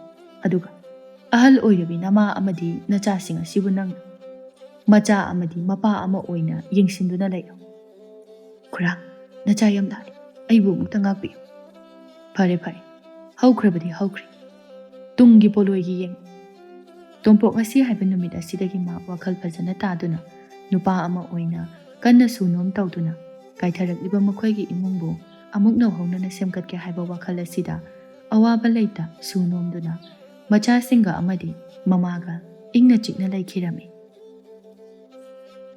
ꯑꯗꯨꯒ ꯑꯍꯜ ꯑꯣꯏꯔꯕꯤ ꯅꯃꯥ ꯑꯃꯗꯤ ꯅꯆꯥꯁꯤꯡ ꯑꯁꯤꯕꯨ ꯅꯪꯅ ꯃꯆꯥ ꯑꯃꯗꯤ ꯃꯄꯥ ꯑꯃ ꯑꯣꯏꯅ ꯌꯦꯡꯁꯤꯟꯗꯨꯅ ꯂꯩꯔꯣ꯫ ꯈꯨꯔꯥ, ꯅꯆꯥ ꯌꯥꯝ ꯂꯥꯜꯂꯤ, ꯑꯩꯕꯨ ꯑꯃꯨꯛꯇ ꯉꯥꯛꯄꯤꯌꯨ꯫ ꯐꯔꯦ ꯐꯔꯦ, ꯍꯧꯈ꯭ꯔꯕꯗꯤ ꯍꯧꯈ꯭ꯔꯦ, ꯇꯨꯡꯒꯤ ꯄꯣꯂꯣꯏꯒꯤ ꯌꯦꯡꯉꯨ꯫ ꯇꯣꯝꯄꯣꯛ ꯉꯁꯤ ꯍꯥꯏꯕ ꯅꯨꯃꯤꯠ ꯑꯁꯤꯗꯒꯤ ꯃꯥ ꯋꯥꯈꯜ ꯐꯖꯅ ꯇꯥꯗꯨꯅ ꯅꯨꯄꯥ ꯑꯃ ꯑꯣꯏꯅ ꯀꯟꯅ ꯁꯨꯅꯣꯝ ꯇꯧꯗꯨꯅ ꯀꯥꯏꯊꯔꯛꯂꯤꯕ ꯃꯈꯣꯏꯒꯤ ꯏꯃꯨꯡꯕꯨ ꯑꯃꯨꯛ ꯅꯧꯍꯧꯅꯅ ꯁꯦꯝꯒꯠꯀꯦ ꯍꯥꯏꯕ ꯋꯥꯈꯜ ꯑꯁꯤꯗ ꯑꯋꯥꯕ ꯂꯩꯇ ꯁꯨꯅꯣꯝꯗꯨꯅ ꯃꯆꯥꯁꯤꯡꯒ ꯑꯃꯗꯤ ꯃꯃꯥꯒ ꯏꯪꯅ ꯆꯤꯛꯅ ꯂꯩꯈꯤꯔꯝꯃꯤ꯫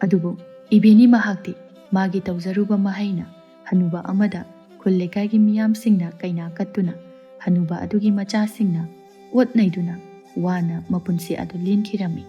ꯑꯗꯨꯕꯨ ꯏꯕꯦꯅꯤ ꯃꯍꯥꯛꯇꯤ ꯃꯥꯒꯤ ꯇꯧꯖꯔꯨꯕ ꯃꯍꯩꯅ ꯍꯅꯨꯕ ꯑꯃꯗ ꯈꯨꯜ ꯂꯩꯀꯥꯏꯒꯤ ꯃꯤꯌꯥꯝꯁꯤꯡꯅ ꯀꯩꯅꯥ ꯀꯠꯇꯨꯅ ꯍꯅꯨꯕ ꯑꯗꯨꯒꯤ ꯃꯆꯥꯁꯤꯡꯅ ꯑꯣꯠ ꯅꯩꯗꯨꯅ ꯋꯥꯅ ꯃꯄꯨꯟꯁꯤ ꯑꯗꯨ ꯂꯦꯟꯈꯤꯔꯝꯃꯤ꯫